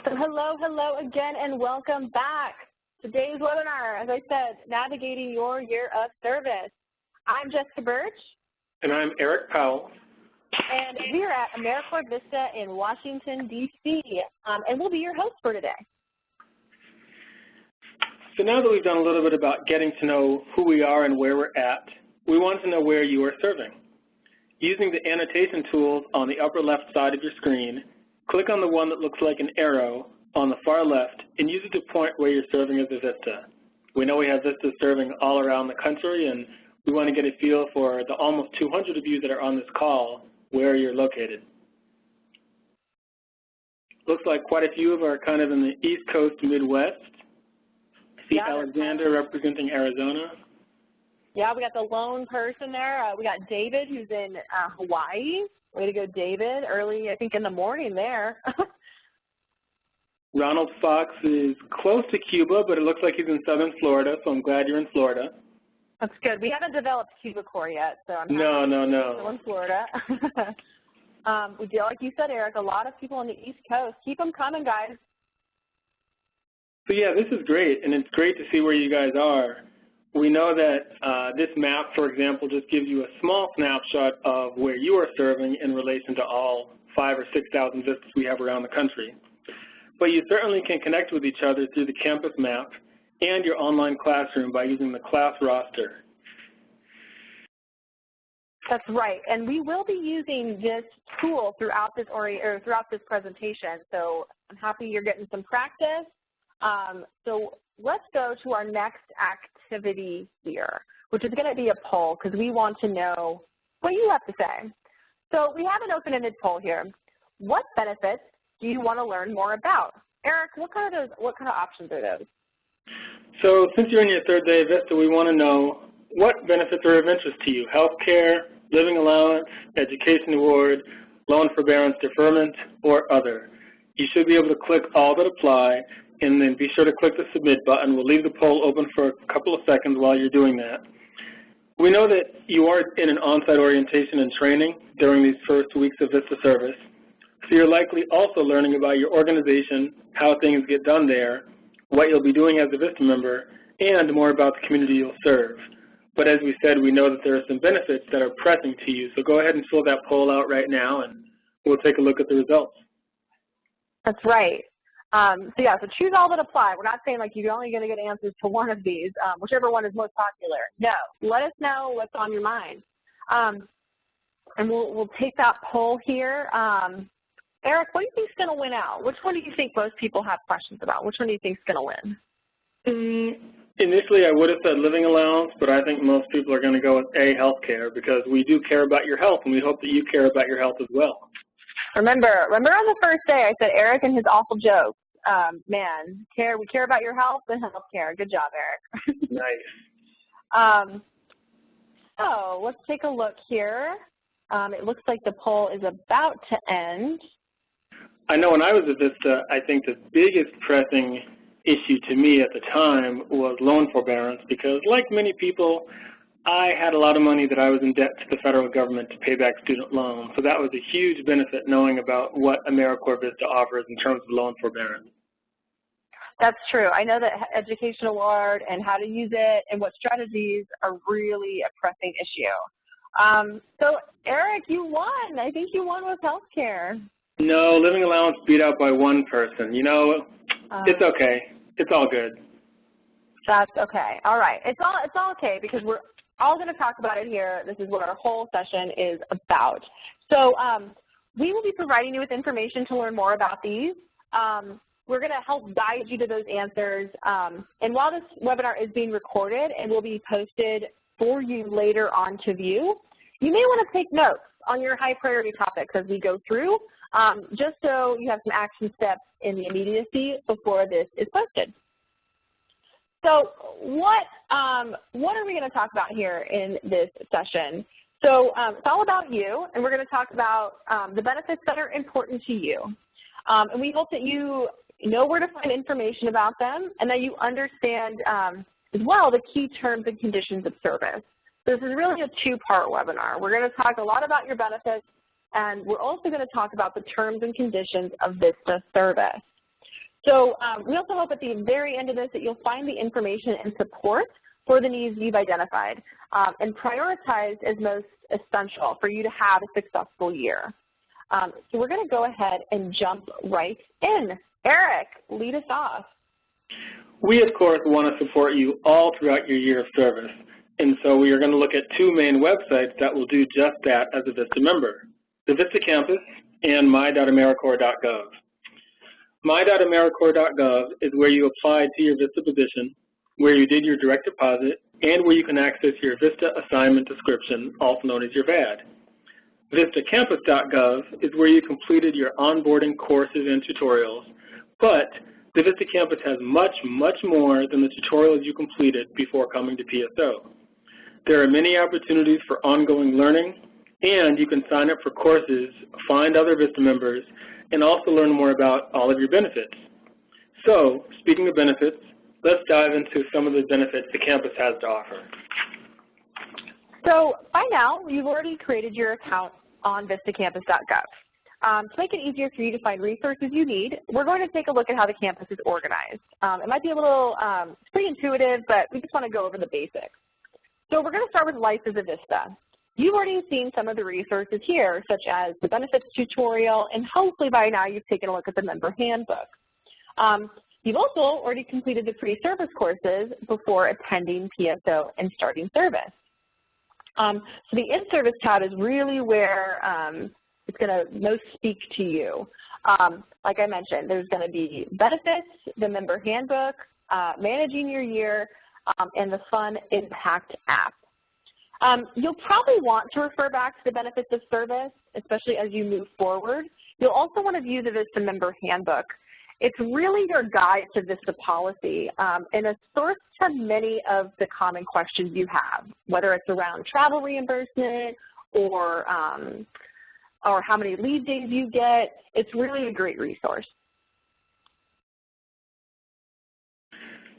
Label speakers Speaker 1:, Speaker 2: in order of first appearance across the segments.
Speaker 1: So hello again, and welcome back. Today's webinar, as I said, Navigating Your Year of Service. I'm Jessica Birch.
Speaker 2: And I'm Eric Powell.
Speaker 1: And we're at AmeriCorps Vista in Washington, D.C., and we'll be your host for today.
Speaker 2: So now that we've done a little bit about getting to know who we are and where we're at, we want to know where you are serving. Using the annotation tools on the upper left side of your screen, click on the one that looks like an arrow on the far left and use it to point where you're serving as a Vista. We know we have Vistas serving all around the country, and we want to get a feel for the almost 200 of you that are on this call, where you're located. Looks like quite a few of are kind of in the East Coast, Midwest. I see Alexander representing Arizona.
Speaker 1: Yeah, we got the lone person there. We got David, who's in Hawaii. Way to go, David. Early, I think, in the morning there.
Speaker 2: Ronald Fox is close to Cuba, but it looks like he's in southern Florida, so I'm glad you're in Florida.
Speaker 1: That's good. We haven't developed Cuba Core yet, so I'm
Speaker 2: No.
Speaker 1: still in Florida. We do, like you said, Eric, a lot of people on the East Coast. Keep them coming, guys.
Speaker 2: So yeah, this is great, and it's great to see where you guys are. We know that this map, for example, just gives you a small snapshot of where you are serving in relation to all 5,000 or 6,000 Vistas we have around the country. But you certainly can connect with each other through the campus map and your online classroom by using the class roster.
Speaker 1: That's right, and we will be using this tool throughout this presentation. So I'm happy you're getting some practice. So let's go to our next activity here, which is going to be a poll because we want to know what you have to say. So we have an open-ended poll here. What benefits do you want to learn more about? Eric, what kind of options are those?
Speaker 2: So since you're in your third day of Vista, we want to know what benefits are of interest to you: health care, living allowance, education award, loan forbearance deferment, or other. You should be able to click all that apply, and then be sure to click the submit button. We'll leave the poll open for a couple of seconds while you're doing that. We know that you are in an on-site orientation and training during these first weeks of Vista service, so you're likely also learning about your organization, how things get done there, what you'll be doing as a Vista member, and more about the community you'll serve. But as we said, we know that there are some benefits that are pressing to you, so go ahead and fill that poll out right now, and we'll take a look at the results.
Speaker 1: That's right. So choose all that apply. We're not saying like you're only going to get answers to one of these, whichever one is most popular. No, let us know what's on your mind. And we'll take that poll here. Eric, what do you think is going to win out? Which one do you think most people have questions about? Which one do you think is going to win?
Speaker 2: Initially, I would have said living allowance, but I think most people are going to go with A, health care, because we do care about your health, and we hope that you care about your health as well.
Speaker 1: Remember on the first day I said Eric and his awful jokes. Man, we care about your health and health care. Good job, Eric.
Speaker 2: Nice.
Speaker 1: So let's take a look here. It looks like the poll is about to end.
Speaker 2: I know when I was at Vista, I think the biggest pressing issue to me at the time was loan forbearance, because like many people, I had a lot of money that I was in debt to the federal government to pay back student loans. So that was a huge benefit, knowing about what AmeriCorps Vista offers in terms of loan forbearance.
Speaker 1: That's true. I know that education award and how to use it and what strategies are really a pressing issue. So Eric, you won. I think you won with healthcare.
Speaker 2: No, living allowance beat out by one person. You know, it's okay. It's all good.
Speaker 1: That's okay. All right. It's all okay, because we're all going to talk about it here. This is what our whole session is about. So we will be providing you with information to learn more about these. We're going to help guide you to those answers. And while this webinar is being recorded and will be posted for you later on to view, you may want to take notes on your high priority topics as we go through, just so you have some action steps in the immediacy before this is posted. So what are we going to talk about here in this session? So it's all about you, and we're going to talk about the benefits that are important to you. And we hope that you know where to find information about them, and that you understand as well the key terms and conditions of service. This is really a two-part webinar. We're going to talk a lot about your benefits, and we're also going to talk about the terms and conditions of Vista service. So we also hope at the very end of this that you'll find the information and support for the needs you've identified and prioritized as most essential for you to have a successful year. So we're going to go ahead and jump right in. Eric, lead us off.
Speaker 2: We, of course, want to support you all throughout your year of service, and so we are going to look at two main websites that will do just that as a Vista member, the Vista Campus and my.AmeriCorps.gov. My.AmeriCorps.gov is where you applied to your Vista position, where you did your direct deposit, and where you can access your Vista assignment description, also known as your VAD. VistaCampus.gov is where you completed your onboarding courses and tutorials, but the Vista Campus has much, much more than the tutorials you completed before coming to PSO. There are many opportunities for ongoing learning, and you can sign up for courses, find other Vista members, and also learn more about all of your benefits. So, speaking of benefits, let's dive into some of the benefits the campus has to offer.
Speaker 1: So by now, you've already created your account on vistacampus.gov. To make it easier for you to find resources you need, we're going to take a look at how the campus is organized. It might be a little, it's pretty intuitive, but we just want to go over the basics. So we're going to start with Life as a Vista. You've already seen some of the resources here, such as the benefits tutorial, and hopefully by now you've taken a look at the member handbook. You've also already completed the pre-service courses before attending PSO and starting service. So the in-service tab is really where it's going to most speak to you. Like I mentioned, there's going to be benefits, the member handbook, managing your year, and the Fun Impact app. You'll probably want to refer back to the benefits of service, especially as you move forward. You'll also want to view the Vista member handbook. It's really your guide to Vista policy and a source to many of the common questions you have, whether it's around travel reimbursement or how many leave days you get. It's really a great resource.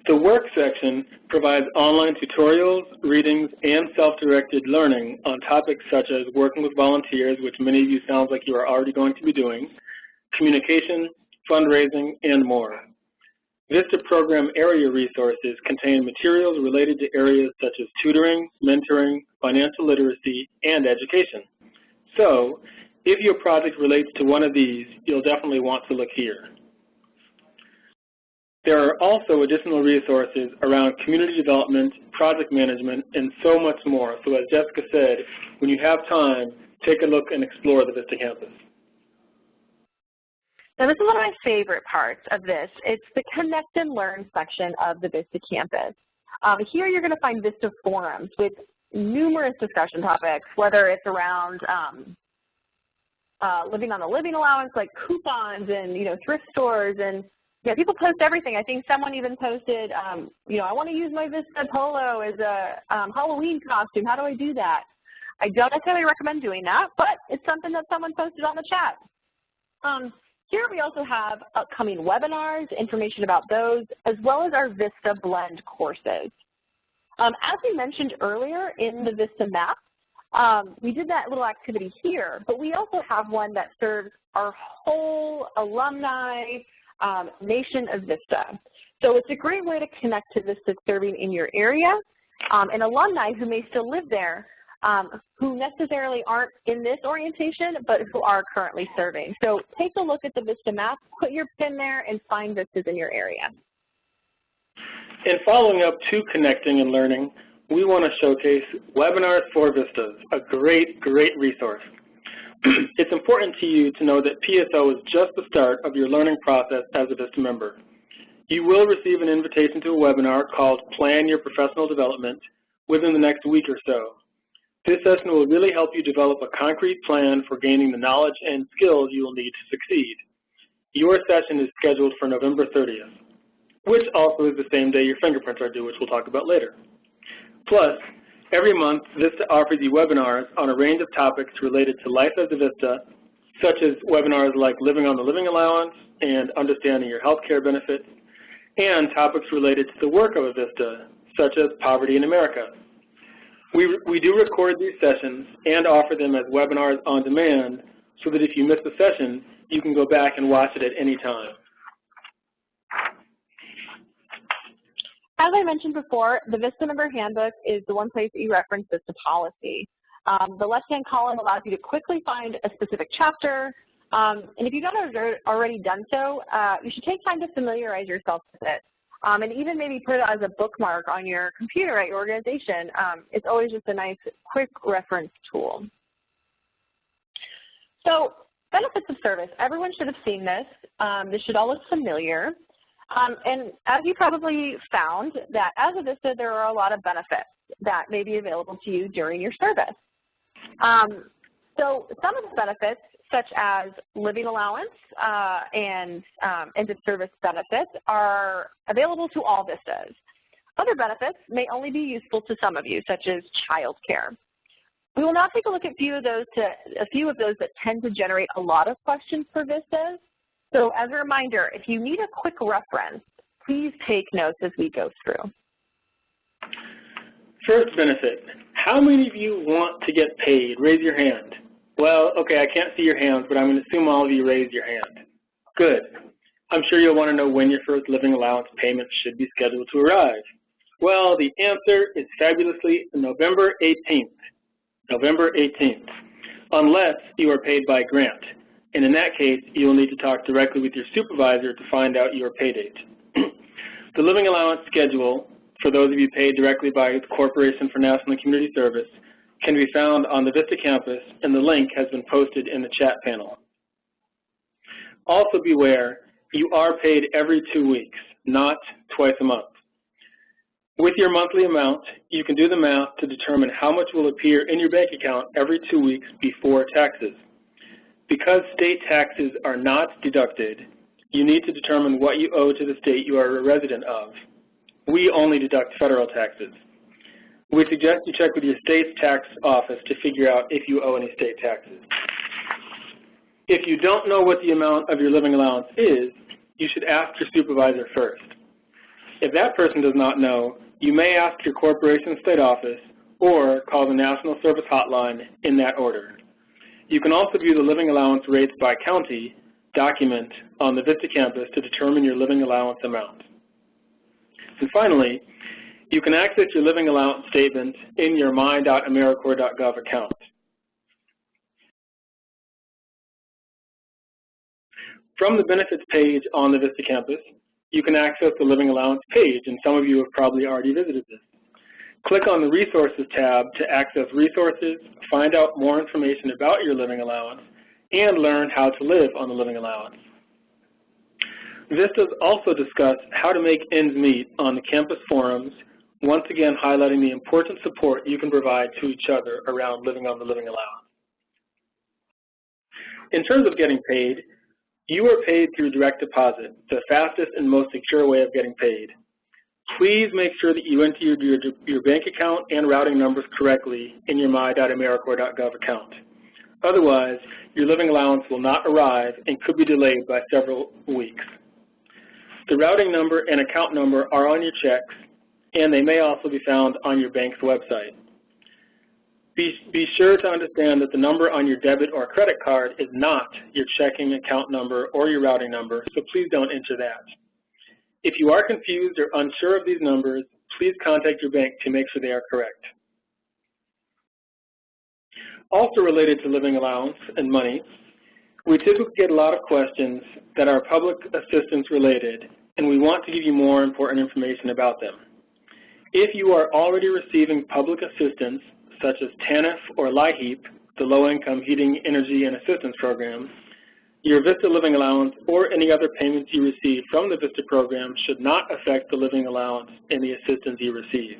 Speaker 2: The work section provides online tutorials, readings, and self-directed learning on topics such as working with volunteers, which many of you sounds like you are already going to be doing, communication, fundraising, and more. Vista program area resources contain materials related to areas such as tutoring, mentoring, financial literacy, and education. So, if your project relates to one of these, you'll definitely want to look here. There are also additional resources around community development, project management, and so much more. So as Jessica said, when you have time, take a look and explore the Vista campus.
Speaker 1: Now this is one of my favorite parts of this. It's the Connect and Learn section of the Vista campus. Here you're going to find Vista forums with numerous discussion topics, whether it's around living on the living allowance, like coupons and, thrift stores, and yeah, people post everything. I think someone even posted, I want to use my Vista polo as a Halloween costume. How do I do that? I don't necessarily recommend doing that, but it's something that someone posted on the chat. Here we also have upcoming webinars, information about those, as well as our Vista Blend courses. As we mentioned earlier in the Vista map, we did that little activity here, but we also have one that serves our whole alumni nation of Vista. So it's a great way to connect to Vista serving in your area and alumni who may still live there, who necessarily aren't in this orientation, but who are currently serving. So take a look at the Vista map, put your pin there, and find Vistas in your area.
Speaker 2: In following up to connecting and learning, we want to showcase Webinars for Vistas, a great, great resource. It's important to you to know that PSO is just the start of your learning process as a Vista member. You will receive an invitation to a webinar called Plan Your Professional Development within the next week or so. This session will really help you develop a concrete plan for gaining the knowledge and skills you will need to succeed. Your session is scheduled for November 30th, which also is the same day your fingerprints are due, which we'll talk about later. Plus, every month, Vista offers you webinars on a range of topics related to life as a Vista, such as webinars like living on the living allowance and understanding your health care benefits, and topics related to the work of a Vista, such as poverty in America. We do record these sessions and offer them as webinars on demand so that if you miss a session, you can go back and watch it at any time.
Speaker 1: As I mentioned before, the Vista Member Handbook is the one place that you reference Vista policy. The left-hand column allows you to quickly find a specific chapter, and if you've not already done so, you should take time to familiarize yourself with it, and even maybe put it as a bookmark on your computer at your organization. It's always just a nice, quick reference tool. So, benefits of service. Everyone should have seen this. This should all look familiar. And as you probably found, that as a Vista, there are a lot of benefits that may be available to you during your service. So some of the benefits, such as living allowance and end of service benefits, are available to all Vistas. Other benefits may only be useful to some of you, such as child care. We will now take a look at a few of those that tend to generate a lot of questions for Vistas. So as a reminder, if you need a quick reference, please take notes as we go through.
Speaker 2: First benefit, how many of you want to get paid? Raise your hand. Well, okay, I can't see your hands, but I'm going to assume all of you raised your hand. Good. I'm sure you'll want to know when your first living allowance payment should be scheduled to arrive. Well, the answer is fabulously November 18th. November 18th, unless you are paid by grant. And in that case, you will need to talk directly with your supervisor to find out your pay date. The living allowance schedule, for those of you paid directly by the Corporation for National and Community Service, can be found on the Vista campus, and the link has been posted in the chat panel. Also beware, you are paid every 2 weeks, not twice a month. With your monthly amount, you can do the math to determine how much will appear in your bank account every 2 weeks before taxes. Because state taxes are not deducted, you need to determine what you owe to the state you are a resident of. We only deduct federal taxes. We suggest you check with your state's tax office to figure out if you owe any state taxes. If you don't know what the amount of your living allowance is, you should ask your supervisor first. If that person does not know, you may ask your corporation state office or call the National Service Hotline in that order. You can also view the living allowance rates by county document on the Vista campus to determine your living allowance amount. And finally, you can access your living allowance statement in your my.americorps.gov account. From the benefits page on the Vista campus, you can access the living allowance page, and some of you have probably already visited this. Click on the Resources tab to access resources, find out more information about your living allowance, and learn how to live on the living allowance. Vistas also discuss how to make ends meet on the campus forums, once again highlighting the important support you can provide to each other around living on the living allowance. In terms of getting paid, you are paid through direct deposit, the fastest and most secure way of getting paid. Please make sure that you enter your bank account and routing numbers correctly in your my.americorps.gov account. Otherwise, your living allowance will not arrive and could be delayed by several weeks. The routing number and account number are on your checks, and they may also be found on your bank's website. Be sure to understand that the number on your debit or credit card is not your checking account number or your routing number, so please don't enter that. If you are confused or unsure of these numbers, please contact your bank to make sure they are correct. Also related to living allowance and money, we typically get a lot of questions that are public assistance related, and we want to give you more important information about them. If you are already receiving public assistance, such as TANF or LIHEAP, the Low Income Heating, Energy, and Assistance Program, your Vista Living Allowance or any other payments you receive from the Vista program should not affect the living allowance and the assistance you receive.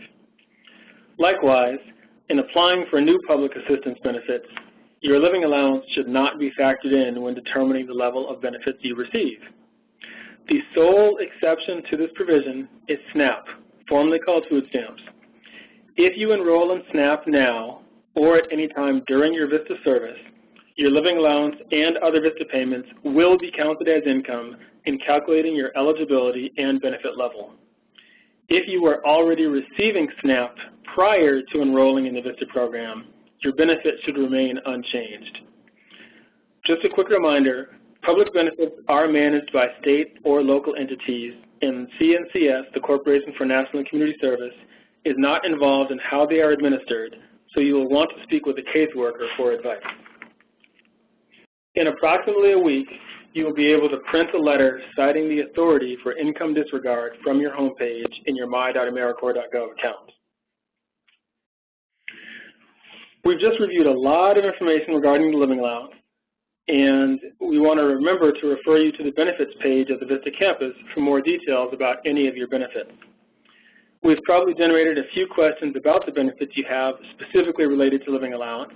Speaker 2: Likewise, in applying for new public assistance benefits, your living allowance should not be factored in when determining the level of benefits you receive. The sole exception to this provision is SNAP, formerly called food stamps. If you enroll in SNAP now or at any time during your Vista service, your living allowance and other Vista payments will be counted as income in calculating your eligibility and benefit level. If you were already receiving SNAP prior to enrolling in the Vista program, your benefit should remain unchanged. Just a quick reminder, Public benefits are managed by state or local entities, and CNCS, the Corporation for National and Community Service, is not involved in how they are administered, so you will want to speak with a caseworker for advice. In approximately a week, you will be able to print a letter citing the authority for income disregard from your homepage in your my.americorps.gov account. We've just reviewed a lot of information regarding the living allowance, and we want to remember to refer you to the benefits page of the Vista campus for more details about any of your benefits. We've probably generated a few questions about the benefits you have specifically related to living allowance,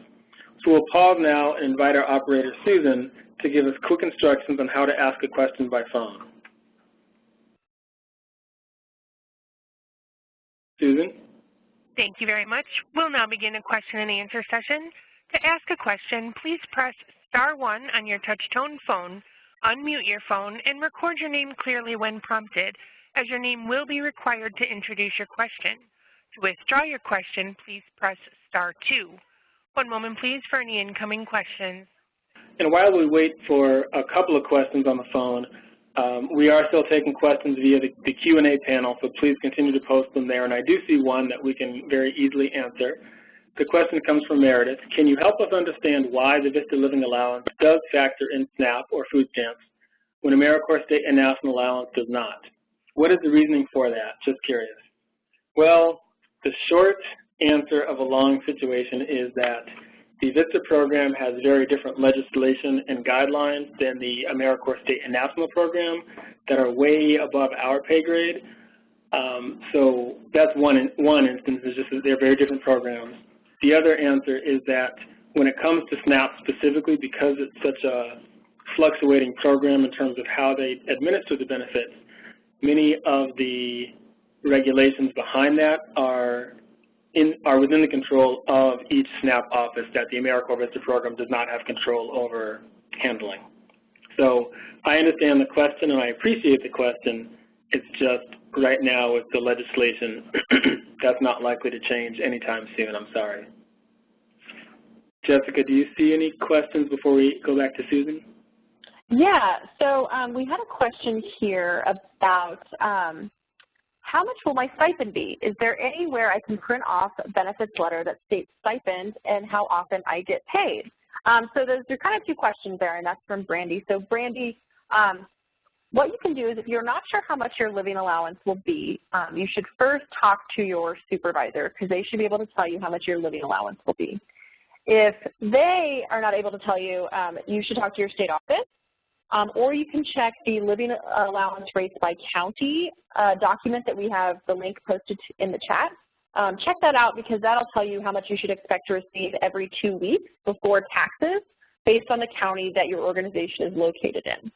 Speaker 2: so we'll pause now and invite our operator, Susan, to give us quick instructions on how to ask a question by phone. Susan?
Speaker 3: Thank you very much. We'll now begin a question and answer session. To ask a question, please press *1 on your touch-tone phone, unmute your phone, and record your name clearly when prompted, as your name will be required to introduce your question. To withdraw your question, please press *2. One moment, please, for any incoming questions.
Speaker 2: And while we wait for a couple of questions on the phone, we are still taking questions via the Q&A panel, so please continue to post them there. And I do see one that we can very easily answer. The question comes from Meredith. Can you help us understand why the Vista Living Allowance does factor in SNAP or food stamps when AmeriCorps State and National Allowance does not? What is the reasoning for that? Just curious. Well, the short answer of a long situation is that the Vista program has very different legislation and guidelines than the AmeriCorps State and National program that are way above our pay grade. So that's one instance, is just that they're very different programs. The other answer is that when it comes to SNAP specifically, because it's such a fluctuating program in terms of how they administer the benefits, many of the regulations behind that are within the control of each SNAP office that the AmeriCorps Vista program does not have control over handling. So I understand the question and I appreciate the question. It's just right now with the legislation, that's not likely to change anytime soon. I'm sorry. Jessica, do you see any questions before we go back to Susan?
Speaker 1: Yeah, so we had a question here about how much will my stipend be? Is there anywhere I can print off a benefits letter that states stipend and how often I get paid? So there's kind of two questions there, and that's from Brandy. So Brandy, what you can do is if you're not sure how much your living allowance will be, you should first talk to your supervisor because they should be able to tell you how much your living allowance will be. If they are not able to tell you, you should talk to your state office. Or you can check the living allowance rates by county document that we have the link posted in the chat. Check that out because that'll tell you how much you should expect to receive every 2 weeks before taxes based on the county that your organization is located in.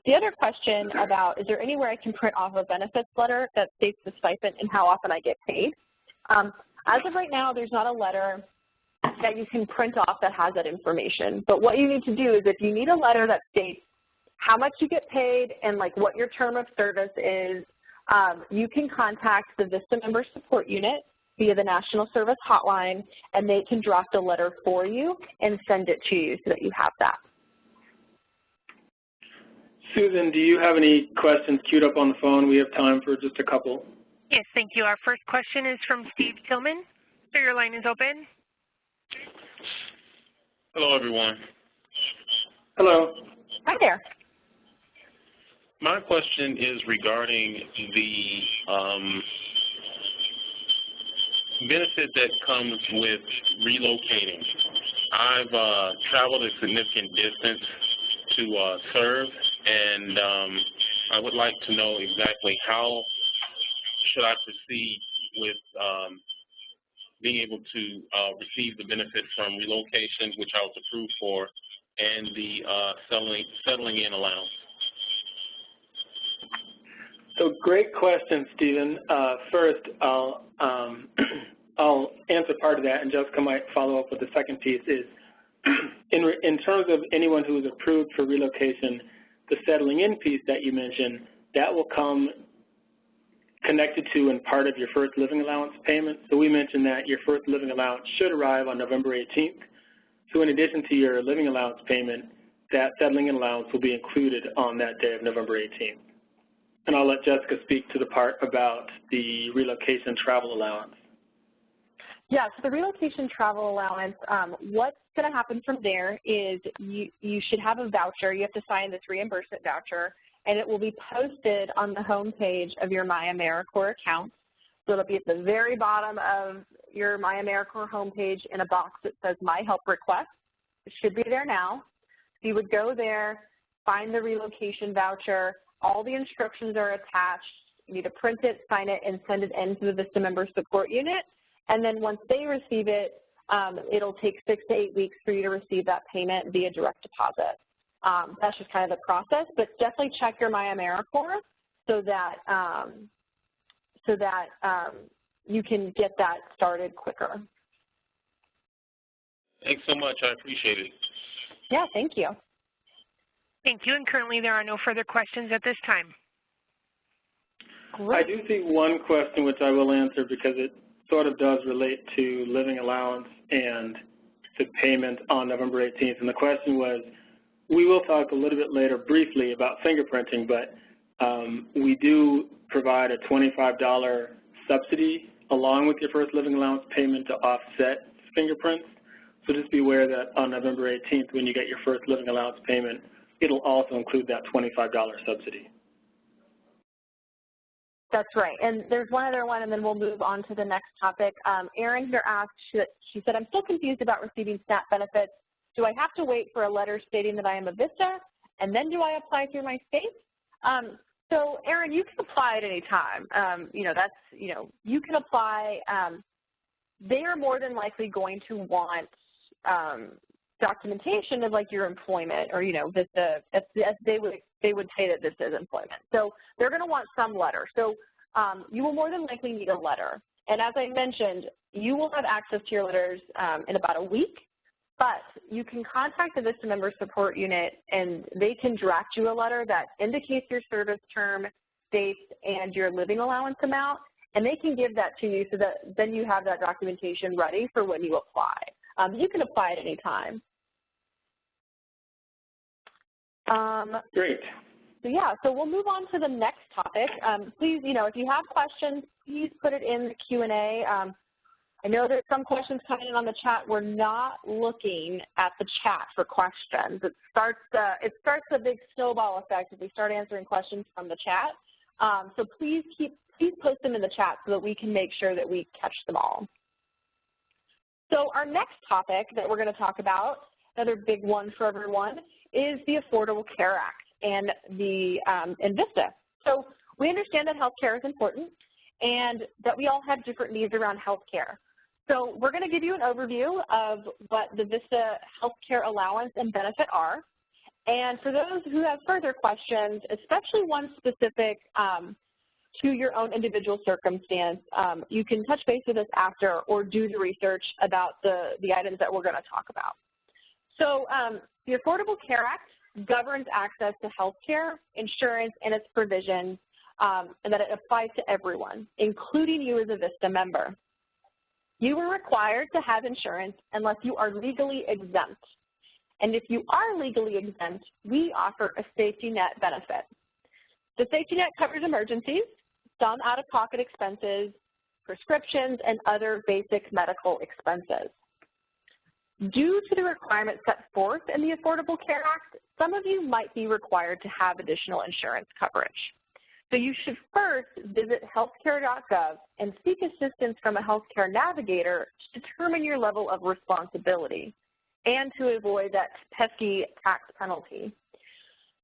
Speaker 1: The other question about, is there anywhere I can print off a benefits letter that states the stipend and how often I get paid? As of right now, there's not a letter that you can print off that has that information. But what you need to do is if you need a letter that states how much you get paid and like what your term of service is, you can contact the Vista Member Support Unit via the National Service Hotline, and they can draft a letter for you and send it to you so that you have that.
Speaker 2: Susan, do you have any questions queued up on the phone? We have time for just a couple.
Speaker 3: Yes, thank you. Our first question is from Steve Tillman. So your line is open.
Speaker 4: Hello, everyone.
Speaker 2: Hello.
Speaker 1: Hi there.
Speaker 4: My question is regarding the benefit that comes with relocating. I've traveled a significant distance to serve, and I would like to know exactly how should I proceed with being able to receive the benefit from relocation, which I was approved for, and the settling in allowance.
Speaker 2: So great question, Stephen. First, I'll answer part of that, and Jessica might follow up with the second piece. Is in terms of anyone who is approved for relocation, the settling in piece that you mentioned, that will come connected to and part of your first living allowance payment. So we mentioned that your first living allowance should arrive on November 18th. So in addition to your living allowance payment, that settling and allowance will be included on that day of November 18th. And I'll let Jessica speak to the part about the relocation travel allowance.
Speaker 1: Yeah, so the relocation travel allowance, what's going to happen from there is you should have a voucher. You have to sign this reimbursement voucher, and it will be posted on the home page of your MyAmeriCorps account. So it'll be at the very bottom of your MyAmeriCorps homepage in a box that says My Help Request. It should be there now. So you would go there, find the relocation voucher. All the instructions are attached. You need to print it, sign it, and send it in to the Vista Member Support Unit. And then once they receive it, it'll take 6 to 8 weeks for you to receive that payment via direct deposit. That's just kind of the process, but definitely check your MyAmeriCorps so that you can get that started quicker.
Speaker 4: Thanks so much. I appreciate it.
Speaker 1: Yeah, thank you.
Speaker 3: Thank you, and currently there are no further questions at this time.
Speaker 2: Great. I do see one question which I will answer because it sort of does relate to living allowance and the payment on November 18th. And the question was, we will talk a little bit later briefly about fingerprinting, but we do provide a $25 subsidy along with your first living allowance payment to offset fingerprints. So just be aware that on November 18th, when you get your first living allowance payment, it'll also include that $25 subsidy.
Speaker 1: That's right. And there's one other one, and then we'll move on to the next topic. Erin here asked, she said, I'm still confused about receiving SNAP benefits. Do I have to wait for a letter stating that I am a Vista, and then do I apply through my state? So, Erin, you can apply at any time. You can apply. They are more than likely going to want documentation of like your employment, or Vista. They would say that this is employment. So they're going to want some letter. So you will more than likely need a letter. And as I mentioned, you will have access to your letters in about a week. But you can contact the Vista Member Support Unit, and they can draft you a letter that indicates your service term, dates, and your living allowance amount, and they can give that to you so that then you have that documentation ready for when you apply. You can apply at any time.
Speaker 2: Great.
Speaker 1: So yeah, so we'll move on to the next topic. Please, if you have questions, please put it in the Q&A. I know there's some questions coming in on the chat. We're not looking at the chat for questions. It starts a big snowball effect if we start answering questions from the chat. So please post them in the chat so that we can make sure that we catch them all. So our next topic that we're going to talk about, another big one for everyone, is the Affordable Care Act and Vista. So we understand that health care is important and that we all have different needs around health care. So we're going to give you an overview of what the Vista Healthcare Allowance and Benefit are. And for those who have further questions, especially one specific to your own individual circumstance, you can touch base with us after or do the research about the items that we're going to talk about. So the Affordable Care Act governs access to health care, insurance, and its provisions, and that it applies to everyone, including you as a Vista member. You are required to have insurance unless you are legally exempt. And if you are legally exempt, we offer a safety net benefit. The safety net covers emergencies, some out-of-pocket expenses, prescriptions, and other basic medical expenses. Due to the requirements set forth in the Affordable Care Act, some of you might be required to have additional insurance coverage. So you should first visit healthcare.gov and seek assistance from a healthcare navigator to determine your level of responsibility and to avoid that pesky tax penalty.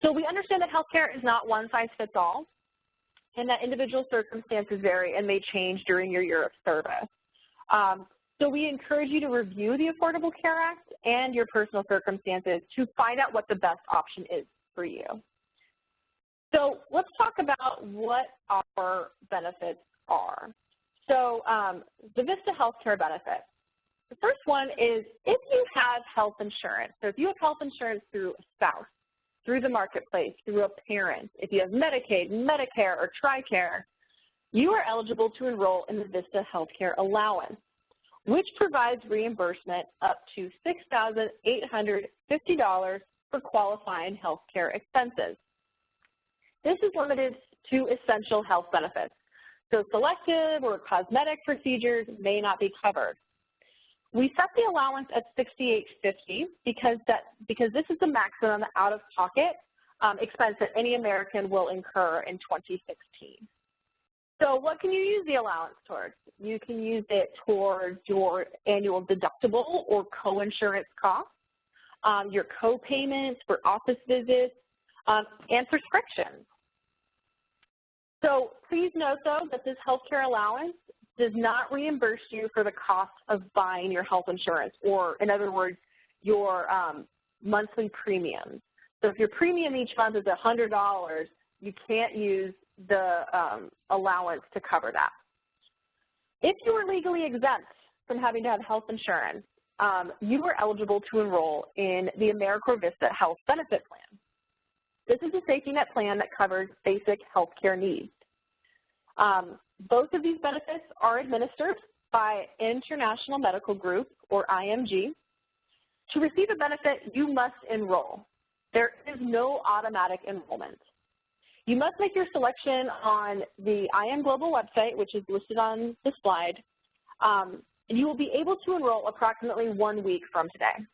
Speaker 1: So we understand that healthcare is not one size fits all, and that individual circumstances vary and may change during your year of service. So we encourage you to review the Affordable Care Act and your personal circumstances to find out what the best option is for you. So let's talk about what our benefits are. So the Vista Healthcare benefit. The first one is if you have health insurance. So if you have health insurance through a spouse, through the marketplace, through a parent, if you have Medicaid, Medicare, or TRICARE, you are eligible to enroll in the Vista Healthcare Allowance, which provides reimbursement up to $6,850 for qualifying health care expenses. This is limited to essential health benefits, so selective or cosmetic procedures may not be covered. We set the allowance at $68.50 because this is the maximum out-of-pocket expense that any American will incur in 2016. So what can you use the allowance towards? You can use it towards your annual deductible or co-insurance costs, your co-payments for office visits, and prescriptions. So please note, though, that this healthcare allowance does not reimburse you for the cost of buying your health insurance, or in other words, your monthly premiums. So if your premium each month is $100, you can't use the allowance to cover that. If you are legally exempt from having to have health insurance, you are eligible to enroll in the AmeriCorps Vista Health Benefit Plan. This is a safety net plan that covers basic health care needs. Both of these benefits are administered by International Medical Group, or IMG. To receive a benefit, you must enroll. There is no automatic enrollment. You must make your selection on the IM Global website, which is listed on the slide. You will be able to enroll approximately 1 week from today.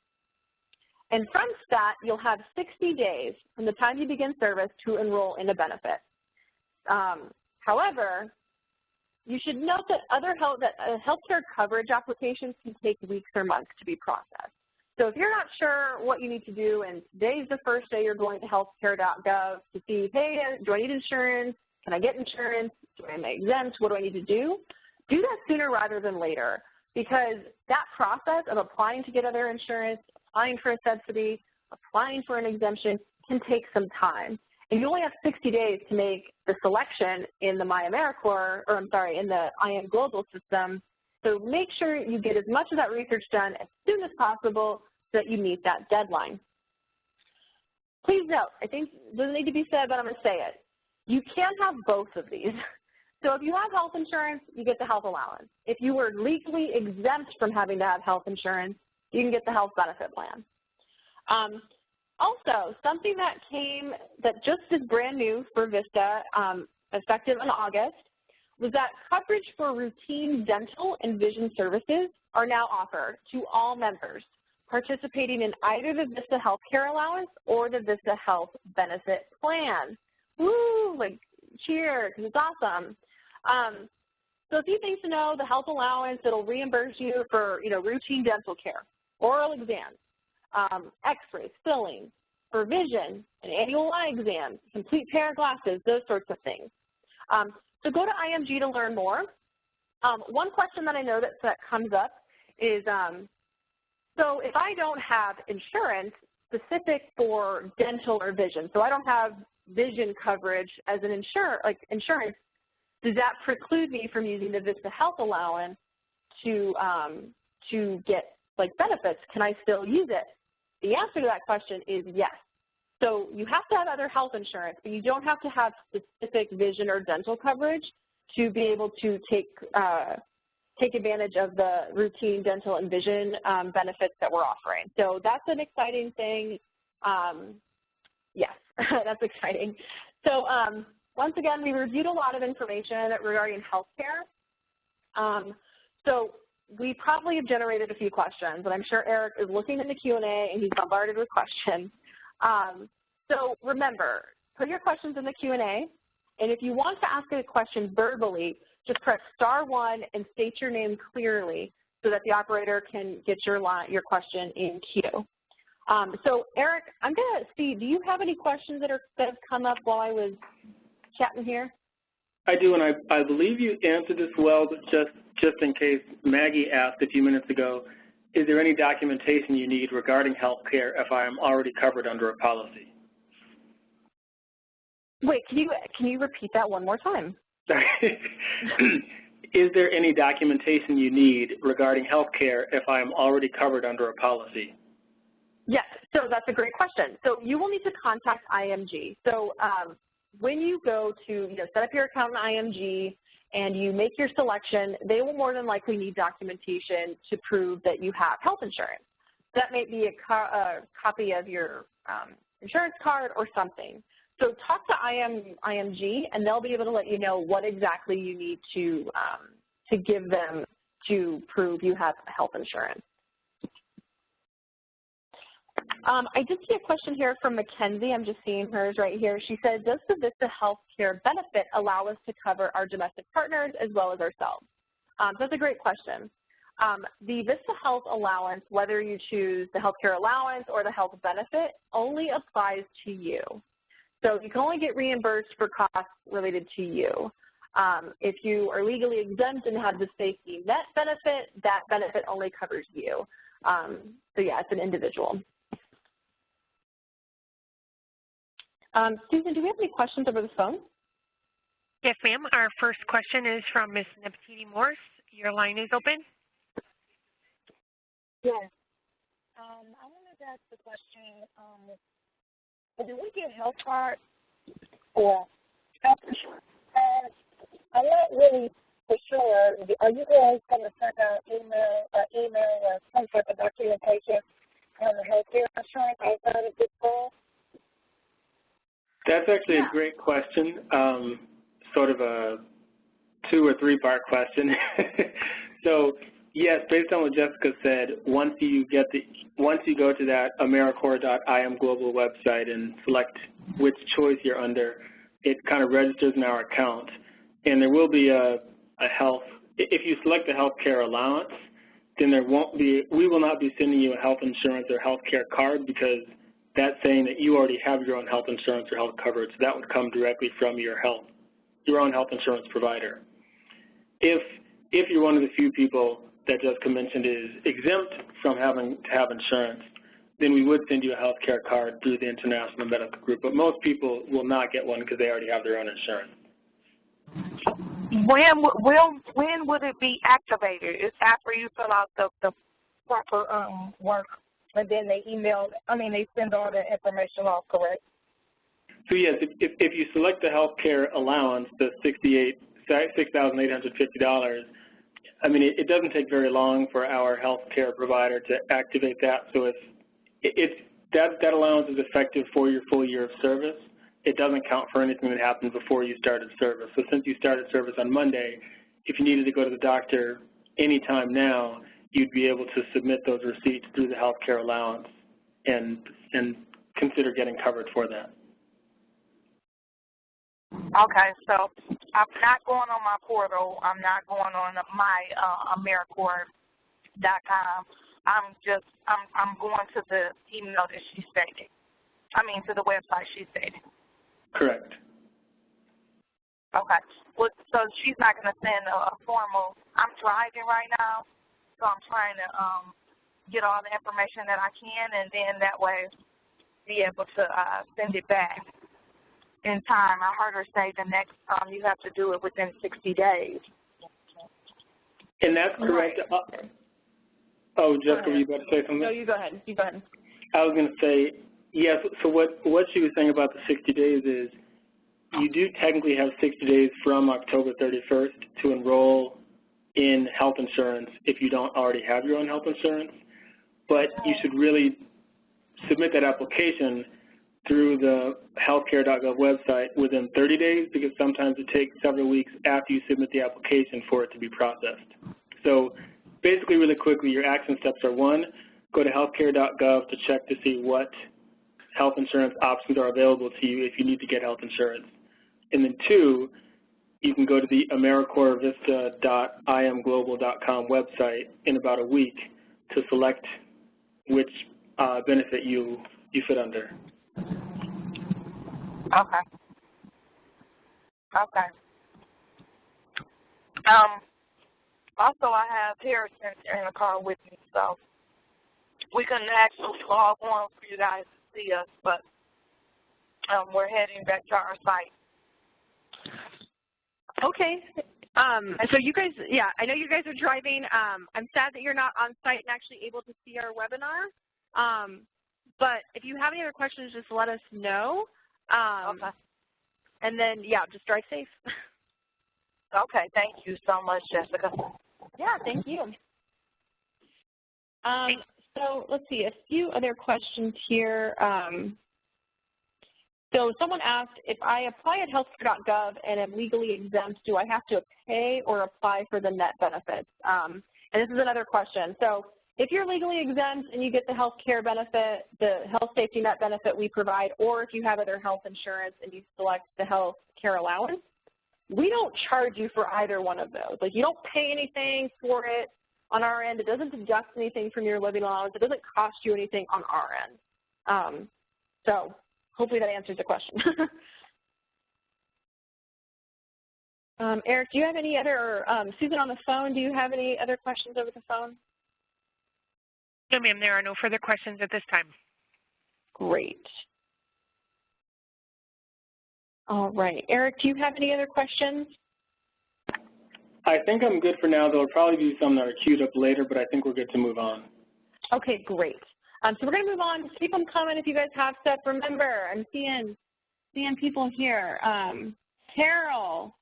Speaker 1: And from that, you'll have 60 days from the time you begin service to enroll in a benefit. However, you should note that healthcare coverage applications can take weeks or months to be processed. So if you're not sure what you need to do, and today's the first day you're going to healthcare.gov to see, hey, do I need insurance? Can I get insurance? Am I exempt? What do I need to do? Do that sooner rather than later, because that process of applying to get other insurance, applying for a subsidy, applying for an exemption can take some time. And you only have 60 days to make the selection in the in the IM Global system. So make sure you get as much of that research done as soon as possible so that you meet that deadline. Please note, I think it doesn't need to be said, but I'm going to say it. You can't have both of these. So if you have health insurance, you get the health allowance. If you were legally exempt from having to have health insurance, you can get the health benefit plan. Also, something that just is brand new for Vista, effective in August, was that coverage for routine dental and vision services are now offered to all members participating in either the Vista Healthcare Allowance or the Vista Health Benefit Plan. Woo, like cheer, because it's awesome. So a few things to know: the health allowance, it'll reimburse you for routine dental care, oral exams, x-rays, fillings, for vision, an annual eye exam, complete pair of glasses, those sorts of things. So go to IMG to learn more. One question that I know that comes up is, so if I don't have insurance specific for dental or vision, so I don't have vision coverage as an insurance, does that preclude me from using the Vista Health Allowance to get benefits? Can I still use it? The answer to that question is yes. So you have to have other health insurance, but you don't have to have specific vision or dental coverage to be able to take advantage of the routine dental and vision benefits that we're offering. So that's an exciting thing. Yes, that's exciting. So once again, we reviewed a lot of information regarding healthcare. So we probably have generated a few questions, and I'm sure Eric is looking in the Q&A and he's bombarded with questions. So remember, put your questions in the Q&A, and if you want to ask a question verbally, just press *1 and state your name clearly so that the operator can get your question in queue. So Eric, I'm going to see, do you have any questions that have come up while I was chatting here?
Speaker 2: I do, and I believe you answered this well, but just in case, Maggie asked a few minutes ago, is there any documentation you need regarding health care if I am already covered under a policy?
Speaker 1: Wait, can you repeat that one more time?
Speaker 2: Is there any documentation you need regarding health care if I am already covered under a policy?
Speaker 1: Yes, so that's a great question. So you will need to contact IMG. So when you go to set up your account in IMG and you make your selection, they will more than likely need documentation to prove that you have health insurance. That may be a copy of your insurance card or something. So talk to IMG, and they'll be able to let you know what exactly you need to give them to prove you have health insurance. I did see a question here from Mackenzie. I'm just seeing hers right here. She said, does the Vista Healthcare benefit allow us to cover our domestic partners as well as ourselves? That's a great question. The Vista Health Allowance, whether you choose the healthcare allowance or the health benefit, only applies to you. So you can only get reimbursed for costs related to you. If you are legally exempt and have the safety net benefit, that benefit only covers you. So yeah, it's an individual. Susan, do we have any questions over the phone?
Speaker 3: Yes, ma'am. Our first question is from Ms. Neptiti Morse. Your line is open.
Speaker 5: Yes. I wanted to ask the question, do we get health cards or health insurance? I'm not really for sure. Are you guys going to send out email or some type of documentation on the health care insurance outside of this call?
Speaker 2: That's actually a great question, sort of a 2- or 3-part question. So yes, based on what Jessica said, once you go to that AmeriCorps.imglobal website and select which choice you're under, it kind of registers in our account, and there will be a health. If you select the healthcare allowance, then we will not be sending you a health insurance or healthcare card, because that's saying that you already have your own health insurance or health coverage. So that would come directly from your own health insurance provider. If you're one of the few people that Jessica mentioned is exempt from having to have insurance, then we would send you a health care card through the International Medical Group. But most people will not get one because they already have their own insurance.
Speaker 5: When would it be activated? It's after you fill out the proper work, and then they send all the information off, correct?
Speaker 2: So yes, if you select the health care allowance, the $6,850, I mean, it doesn't take very long for our health care provider to activate that. So that allowance is effective for your full year of service. It doesn't count for anything that happened before you started service. So since you started service on Monday, if you needed to go to the doctor anytime now, you'd be able to submit those receipts through the health care allowance and consider getting covered for that.
Speaker 5: Okay, so I'm not going on my portal. I'm not going on MyAmeriCorpscom. I'm going to the email that she stated. To the website she stated.
Speaker 2: Correct.
Speaker 5: Okay. Well, so she's not going to send a formal. I'm driving right now, so I'm trying to get all the information that I can, and then that way be able to send it back in time. I heard her say the next you have to do it within 60 days.
Speaker 2: And that's correct.
Speaker 1: Right.
Speaker 2: Oh, Jessica, were you about to say something?
Speaker 1: No, you go ahead. You go ahead.
Speaker 2: I was going to say, yes, so what she was saying about the 60 days is you do technically have 60 days from October 31st to enroll in health insurance if you don't already have your own health insurance, but you should really submit that application through the healthcare.gov website within 30 days, because sometimes it takes several weeks after you submit the application for it to be processed. So basically, really quickly, your action steps are: 1, go to healthcare.gov to check to see what health insurance options are available to you if you need to get health insurance. And then 2, you can go to the AmeriCorpsVista.imglobal.com website in about a week to select which benefit you fit under.
Speaker 5: Okay. Okay. Also, I have Harrison in the car with me, so we can actually log on for you guys to see us, but we're heading back to our site.
Speaker 1: Okay. So you guys, yeah, I know you guys are driving. I'm sad that you're not on site and actually able to see our webinar. But if you have any other questions, just let us know.
Speaker 5: Okay.
Speaker 1: And then, yeah, just drive safe.
Speaker 5: Okay. Thank you so much, Jessica.
Speaker 1: Yeah, thank you. So let's see, a few other questions here. So someone asked, if I apply at healthcare.gov and am legally exempt, do I have to pay or apply for the net benefits? And this is another question. So if you're legally exempt and you get the health care benefit, the health safety net benefit we provide, or if you have other health insurance and you select the health care allowance, we don't charge you for either one of those. Like, you don't pay anything for it on our end. It doesn't deduct anything from your living allowance. It doesn't cost you anything on our end. So hopefully that answers the question. Eric, do you have any other, Susan on the phone, do you have any other questions over the phone?
Speaker 3: No, ma'am, there are no further questions at this time.
Speaker 1: Great. All right. Eric, do you have any other questions?
Speaker 2: I think I'm good for now. There'll probably be some that are queued up later, but I think we're good to move on.
Speaker 1: Okay, great. So we're going to move on. Keep them coming if you guys have stuff. Remember, I'm seeing people here. Carol,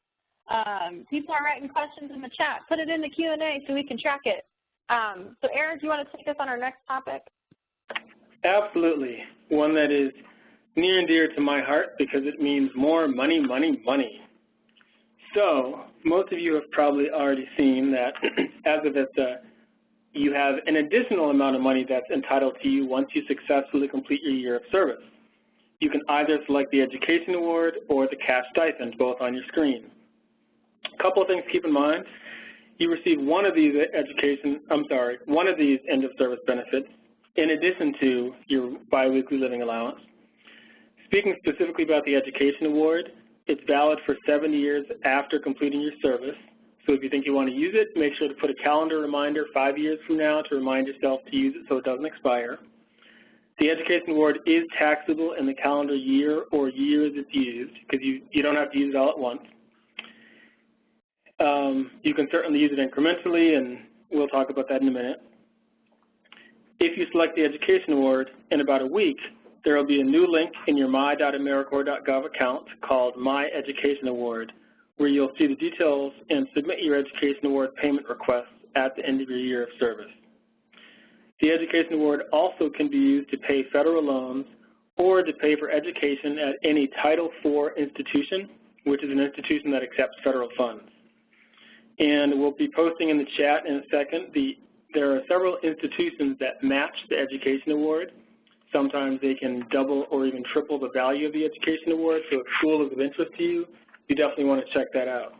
Speaker 1: people are writing questions in the chat. Put it in the Q&A so we can track it. So Aaron, do you want to take us on our next topic?
Speaker 2: Absolutely. One that is near and dear to my heart because it means more money, money, money. So most of you have probably already seen that as of Vista, you have an additional amount of money that's entitled to you once you successfully complete your year of service. You can either select the Education Award or the cash stipend, both on your screen. A couple of things to keep in mind. You receive one of these end of service benefits in addition to your biweekly living allowance. Speaking specifically about the Education Award, it's valid for 7 years after completing your service. So if you think you want to use it, make sure to put a calendar reminder 5 years from now to remind yourself to use it so it doesn't expire. The Education Award is taxable in the calendar year or years it's used because you don't have to use it all at once. You can certainly use it incrementally, and we'll talk about that in a minute. If you select the Education Award, in about a week, there will be a new link in your my.AmeriCorps.gov account called My Education Award, where you'll see the details and submit your Education Award payment requests at the end of your year of service. The Education Award also can be used to pay federal loans or to pay for education at any Title IV institution, which is an institution that accepts federal funds. And we'll be posting in the chat in a second. There are several institutions that match the Education Award. Sometimes they can double or even triple the value of the Education Award, so if school is of interest to you, you definitely want to check that out.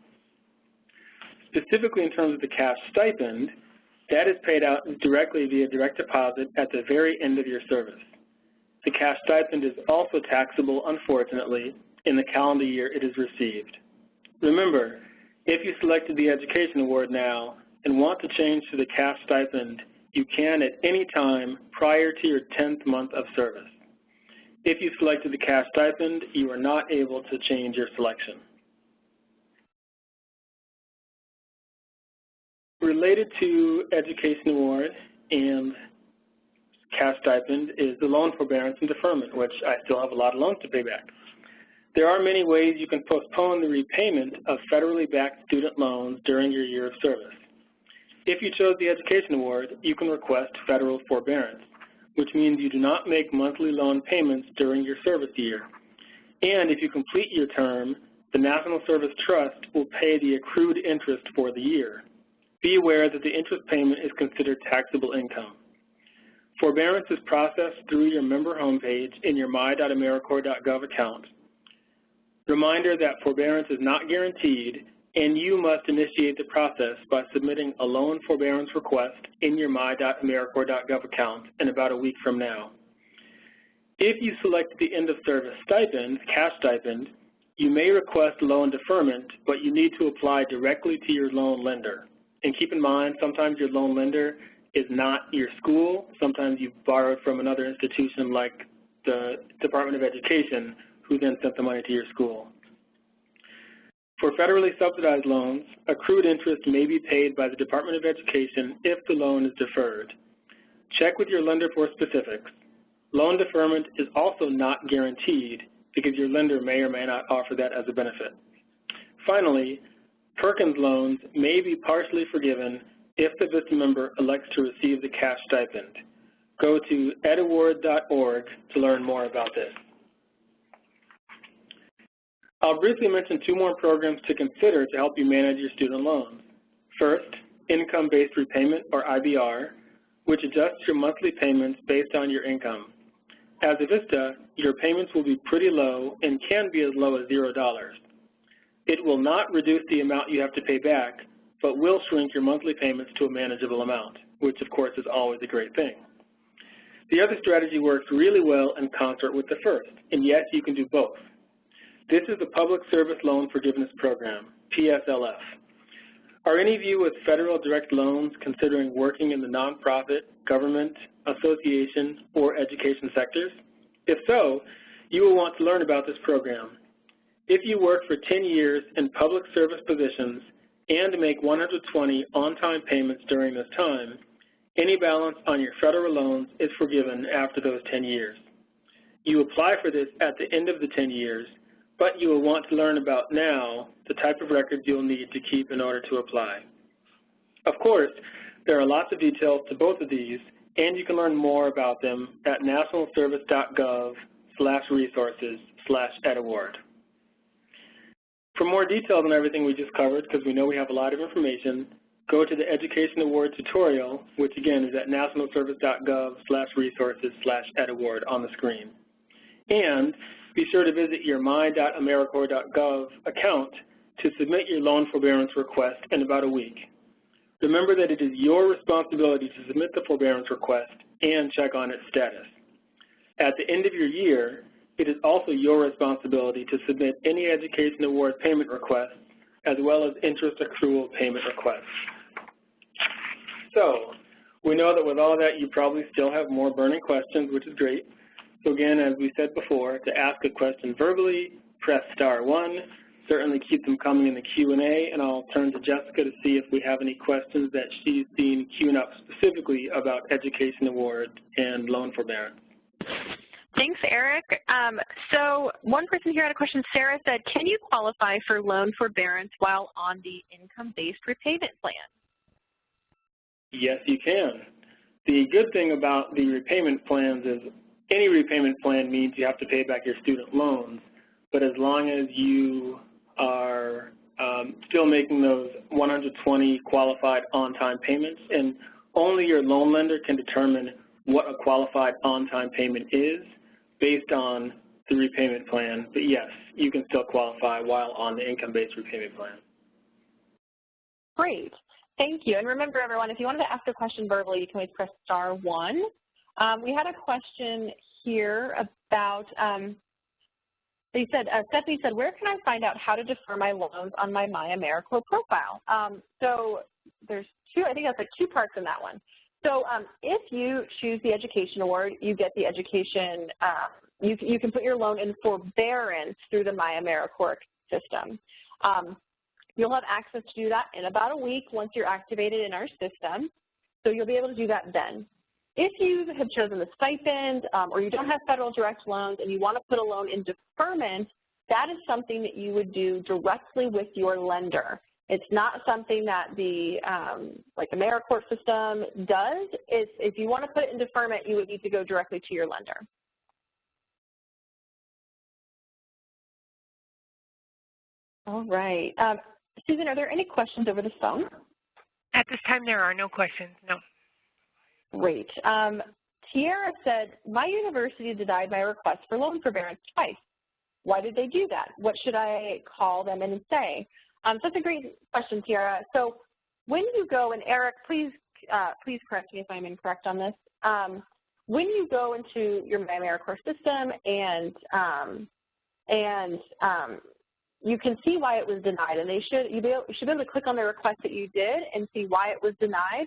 Speaker 2: Specifically in terms of the cash stipend, that is paid out directly via direct deposit at the very end of your service. The cash stipend is also taxable, unfortunately, in the calendar year it is received. Remember, if you selected the Education Award now and want to change to the cash stipend, you can at any time prior to your 10th month of service. If you selected the cash stipend, you are not able to change your selection. Related to Education Award and cash stipend is the loan forbearance and deferment, which I still have a lot of loans to pay back. There are many ways you can postpone the repayment of federally backed student loans during your year of service. If you chose the Education Award, you can request federal forbearance, which means you do not make monthly loan payments during your service year. And if you complete your term, the National Service Trust will pay the accrued interest for the year. Be aware that the interest payment is considered taxable income. Forbearance is processed through your member homepage in your my.AmeriCorps.gov account. Reminder that forbearance is not guaranteed, and you must initiate the process by submitting a loan forbearance request in your my.AmeriCorps.gov account in about a week from now. If you select the end of service stipend, cash stipend, you may request loan deferment, but you need to apply directly to your loan lender. And keep in mind, sometimes your loan lender is not your school. Sometimes you've borrowed from another institution like the Department of Education, who then sent the money to your school. For federally subsidized loans, accrued interest may be paid by the Department of Education if the loan is deferred. Check with your lender for specifics. Loan deferment is also not guaranteed because your lender may or may not offer that as a benefit. Finally, Perkins loans may be partially forgiven if the Vista member elects to receive the cash stipend. Go to edaward.org to learn more about this. I'll briefly mention 2 more programs to consider to help you manage your student loans. First, IncomeBased Repayment, or IBR, which adjusts your monthly payments based on your income. As a Vista, your payments will be pretty low and can be as low as $0. It will not reduce the amount you have to pay back, but will shrink your monthly payments to a manageable amount, which of course is always a great thing. The other strategy works really well in concert with the first, and yes, you can do both. This is the Public Service Loan Forgiveness Program, PSLF. Are any of you with federal direct loans considering working in the nonprofit, government, association, or education sectors? If so, you will want to learn about this program. If you work for 10 years in public service positions and make 120 on-time payments during this time, any balance on your federal loans is forgiven after those 10 years. You apply for this at the end of the 10 years, but you will want to learn about now the type of records you'll need to keep in order to apply. Of course, there are lots of details to both of these, and you can learn more about them at nationalservice.gov/resources/edaward. For more details on everything we just covered, because we know we have a lot of information, go to the Education Award tutorial, which again is at nationalservice.gov/resources/edaward on the screen. And be sure to visit your my.americorps.gov account to submit your loan forbearance request in about a week. Remember that it is your responsibility to submit the forbearance request and check on its status. At the end of your year, it is also your responsibility to submit any Education Award payment requests as well as interest accrual payment requests. So, we know that with all that you probably still have more burning questions, which is great. So again, as we said before, to ask a question verbally, press *1. Certainly keep them coming in the Q&A, and I'll turn to Jessica to see if we have any questions that she's seen queuing up specifically about Education Award and loan forbearance.
Speaker 1: Thanks, Eric. So one person here had a question. Sarah said, can you qualify for loan forbearance while on the income-based repayment plan?
Speaker 2: Yes, you can. The good thing about the repayment plans is any repayment plan means you have to pay back your student loans, but as long as you are still making those 120 qualified on-time payments, and only your loan lender can determine what a qualified on-time payment is based on the repayment plan, but yes, you can still qualify while on the income-based repayment plan.
Speaker 1: Great. Thank you. And remember, everyone, if you wanted to ask a question verbally, you can always press *1. We had a question here about, Stephanie said, where can I find out how to defer my loans on my MyAmeriCorps profile? So there's I think that's like 2 parts in that one. So if you choose the Education Award, you get the education, you can put your loan in forbearance through the MyAmeriCorps system. You'll have access to do that in about a week once you're activated in our system, so you'll be able to do that then. If you have chosen the stipend or you don't have federal direct loans and you want to put a loan in deferment, that is something that you would do directly with your lender. It's not something that the like AmeriCorps system does. If you want to put it in deferment, you would need to go directly to your lender. All right. Susan, are there any questions over the phone?
Speaker 3: At this time, there are no questions, no.
Speaker 1: Great. Tiara said, my university denied my request for loan forbearance twice. Why did they do that? What should I call them in and say? So that's a great question, Tiara. So when you go, and Eric, please correct me if I'm incorrect on this. When you go into your MyAmeriCorps system and you can see why it was denied, and you should be able to click on the request that you did and see why it was denied,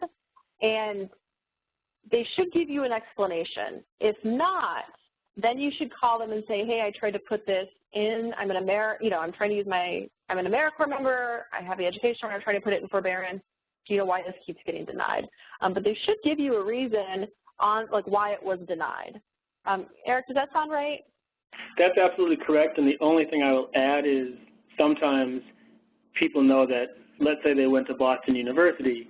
Speaker 1: and they should give you an explanation. If not, then you should call them and say, hey, I tried to put this in, I'm an AmeriCorps member, I have the education, I'm trying to put it in forbearance. Do you know why this keeps getting denied? But they should give you a reason on why it was denied. Eric, does that sound right?
Speaker 2: That's absolutely correct, and the only thing I will add is sometimes people know that, let's say they went to Boston University,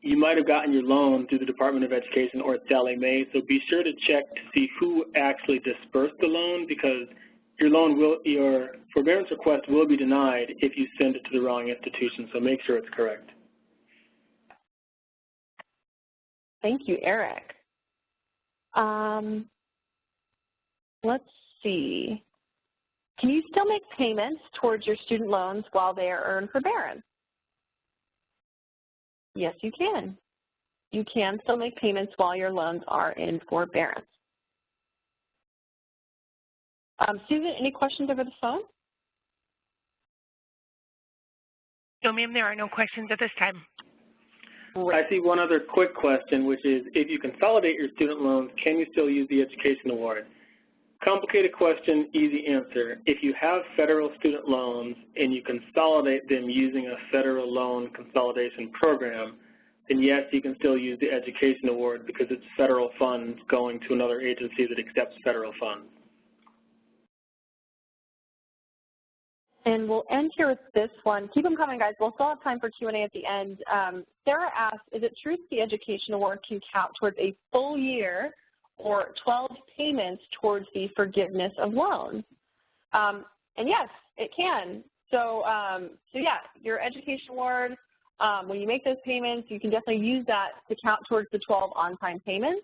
Speaker 2: you might have gotten your loan through the Department of Education or Sallie Mae, so be sure to check to see who actually dispersed the loan, because your forbearance request will be denied if you send it to the wrong institution, so make sure it's correct.
Speaker 1: Thank you, Eric. Let's see. Can you still make payments towards your student loans while they are earned forbearance? Yes, you can. You can still make payments while your loans are in forbearance. Susan, any questions over the phone?
Speaker 3: No, ma'am, there are no questions at this time.
Speaker 2: I see one other quick question, which is, if you consolidate your student loans, can you still use the education award? Complicated question, easy answer. If you have federal student loans and you consolidate them using a federal loan consolidation program, then yes, you can still use the education award because it's federal funds going to another agency that accepts federal funds.
Speaker 1: And we'll end here with this one. Keep them coming, guys. We'll still have time for Q&A at the end. Sarah asked, is it true that the education award can count towards a full year or 12 payments towards the forgiveness of loans? And yes, it can. So yeah, your education award, when you make those payments, you can definitely use that to count towards the 12 on-time payments.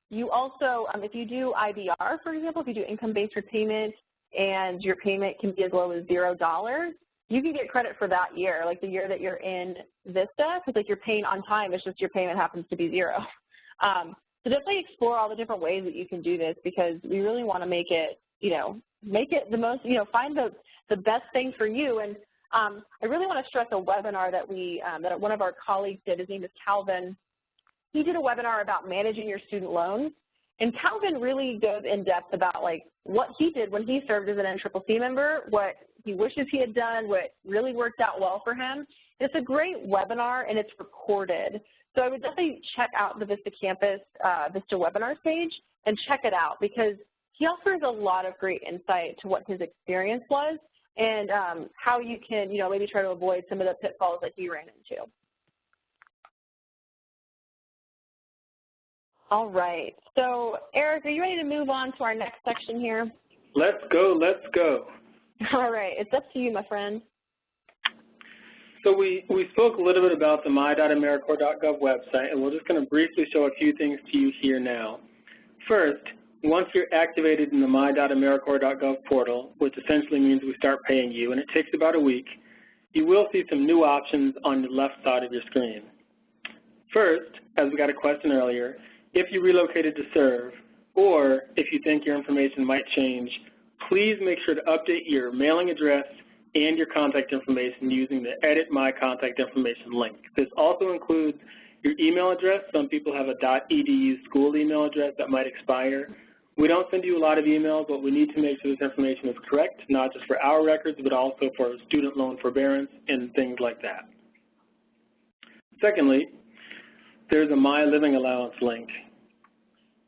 Speaker 1: You also, if you do IBR, for example, if you do income-based repayment and your payment can be as low as $0, you can get credit for that year, like the year that you're in Vista, because like you're paying on time, it's just your payment happens to be $0. So definitely explore all the different ways that you can do this, because we really want to make it, make it the most, find the best thing for you. And I really want to stress a webinar that that one of our colleagues did. His name is Calvin. He did a webinar about managing your student loans. And Calvin really goes in depth about like what he did when he served as an NCCC member, what he wishes he had done, what really worked out well for him. It's a great webinar and it's recorded. So I would definitely check out the Vista Campus Vista webinars page and check it out, because he offers a lot of great insight to what his experience was and how you can, maybe try to avoid some of the pitfalls that he ran into. All right. So, Eric, are you ready to move on to our next section here?
Speaker 2: Let's go. Let's go.
Speaker 1: All right. It's up to you, my friend.
Speaker 2: So we spoke a little bit about the my.americorps.gov website, and we're just going to briefly show a few things to you here now. First, once you're activated in the my.americorps.gov portal, which essentially means we start paying you, and it takes about a week, you will see some new options on the left side of your screen. First, as we got a question earlier, if you relocated to serve, or if you think your information might change, please make sure to update your mailing address and your contact information using the Edit My Contact Information link. This also includes your email address. Some people have a .edu school email address that might expire. We don't send you a lot of emails, but we need to make sure this information is correct, not just for our records, but also for student loan forbearance and things like that. Secondly, there's a My Living Allowance link.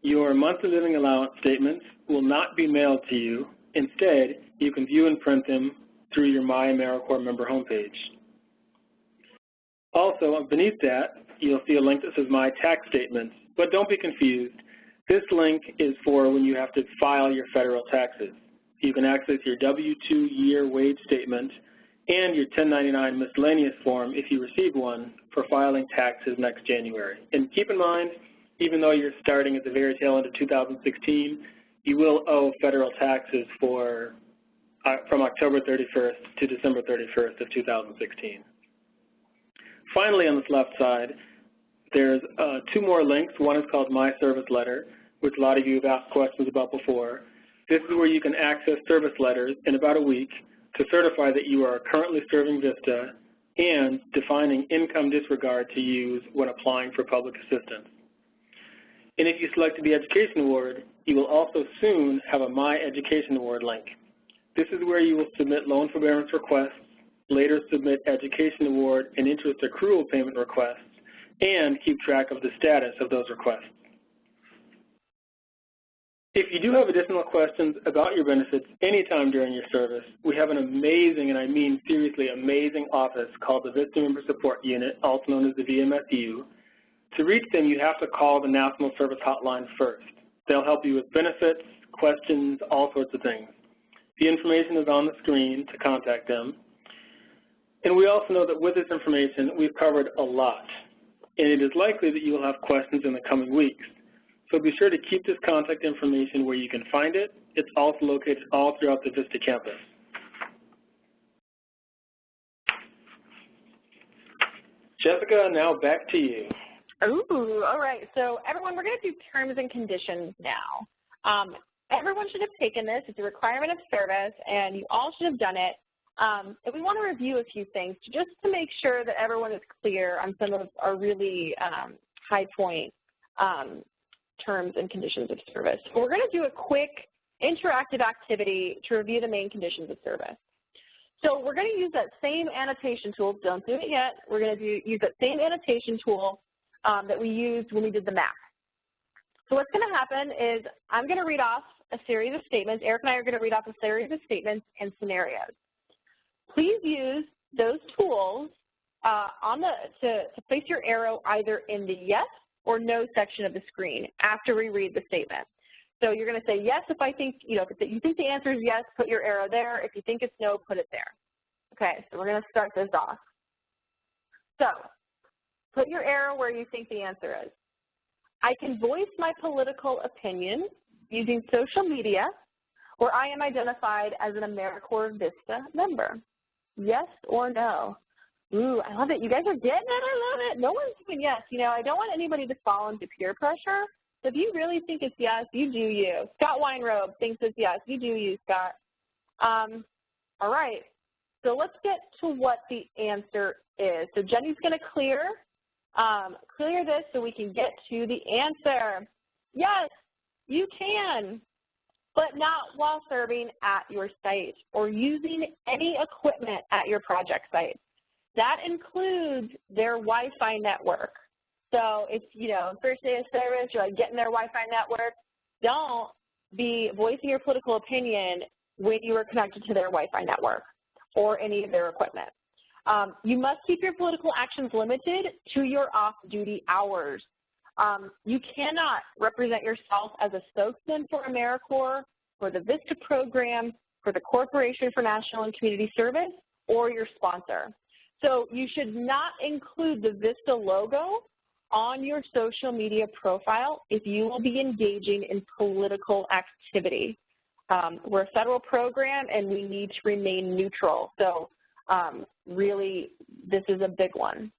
Speaker 2: Your monthly living allowance statements will not be mailed to you. Instead, you can view and print them through your MyAmeriCorps member homepage. Also, beneath that, you'll see a link that says My Tax Statements, but don't be confused. This link is for when you have to file your federal taxes. You can access your W-2 year wage statement and your 1099 miscellaneous form, if you receive one, for filing taxes next January. And keep in mind, even though you're starting at the very tail end of 2016, you will owe federal taxes from October 31st to December 31st of 2016. Finally, on this left side, there's two more links. One is called My Service Letter, which a lot of you have asked questions about before. This is where you can access service letters in about a week to certify that you are currently serving Vista and defining income disregard to use when applying for public assistance. And if you selected the Education Award, you will also soon have a My Education Award link. This is where you will submit loan forbearance requests, later submit Education Award and interest accrual payment requests, and keep track of the status of those requests. If you do have additional questions about your benefits anytime during your service, we have an amazing, and I mean seriously amazing office called the Vista Member Support Unit, also known as the VMSU. To reach them, you have to call the National Service Hotline first. They'll help you with benefits, questions, all sorts of things. The information is on the screen to contact them. And we also know that with this information, we've covered a lot. And it is likely that you will have questions in the coming weeks. So be sure to keep this contact information where you can find it. It's also located all throughout the Vista campus. Jessica, now back to you.
Speaker 1: Ooh, all right. So everyone, we're going to do terms and conditions now. Everyone should have taken this. It's a requirement of service, and you all should have done it. And we want to review a few things just to make sure that everyone is clear on some of our really high point terms and conditions of service. So we're going to do a quick interactive activity to review the main conditions of service. So we're going to use that same annotation tool. Don't do it yet. We're going to use that same annotation tool that we used when we did the map. So what's going to happen is I'm going to read off a series of statements. Eric and I are going to read off a series of statements and scenarios. Please use those tools to place your arrow either in the yes or no section of the screen after we read the statement. So you're going to say yes if I think, if you think the answer is yes, put your arrow there. If you think it's no, put it there. Okay, so we're going to start this off. So put your arrow where you think the answer is. I can voice my political opinion using social media where I am identified as an AmeriCorps Vista member. Yes or no? Ooh, I love it. You guys are getting it. I love it. No one's doing yes. I don't want anybody to fall into peer pressure. So if you really think it's yes, you do you. Scott Weinrobe thinks it's yes. You do you, Scott. All right. So let's get to what the answer is. So Jenny's going to clear this so we can get to the answer. Yes, you can, but not while serving at your site or using any equipment at your project site. That includes their Wi-Fi network. So if, first day of service, you're like getting their Wi-Fi network, don't be voicing your political opinion when you are connected to their Wi-Fi network or any of their equipment. You must keep your political actions limited to your off-duty hours. You cannot represent yourself as a spokesman for AmeriCorps, for the Vista program, for the Corporation for National and Community Service, or your sponsor. So you should not include the Vista logo on your social media profile if you will be engaging in political activity. We're a federal program and we need to remain neutral. So really, this is a big one.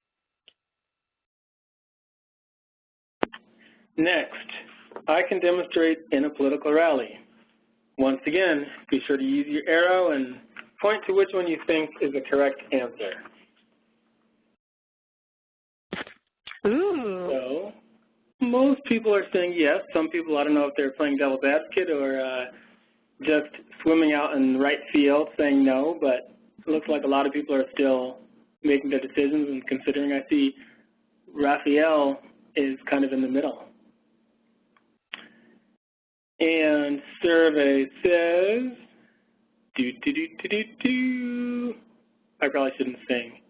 Speaker 2: Next, I can demonstrate in a political rally. Once again, be sure to use your arrow and point to which one you think is the correct answer.
Speaker 1: Ooh.
Speaker 2: So, most people are saying yes. Some people, I don't know if they're playing devil's advocate or just swimming out in right field saying no, but it looks like a lot of people are still making their decisions and considering. I see Raphael is kind of in the middle. And survey says, I probably shouldn't sing.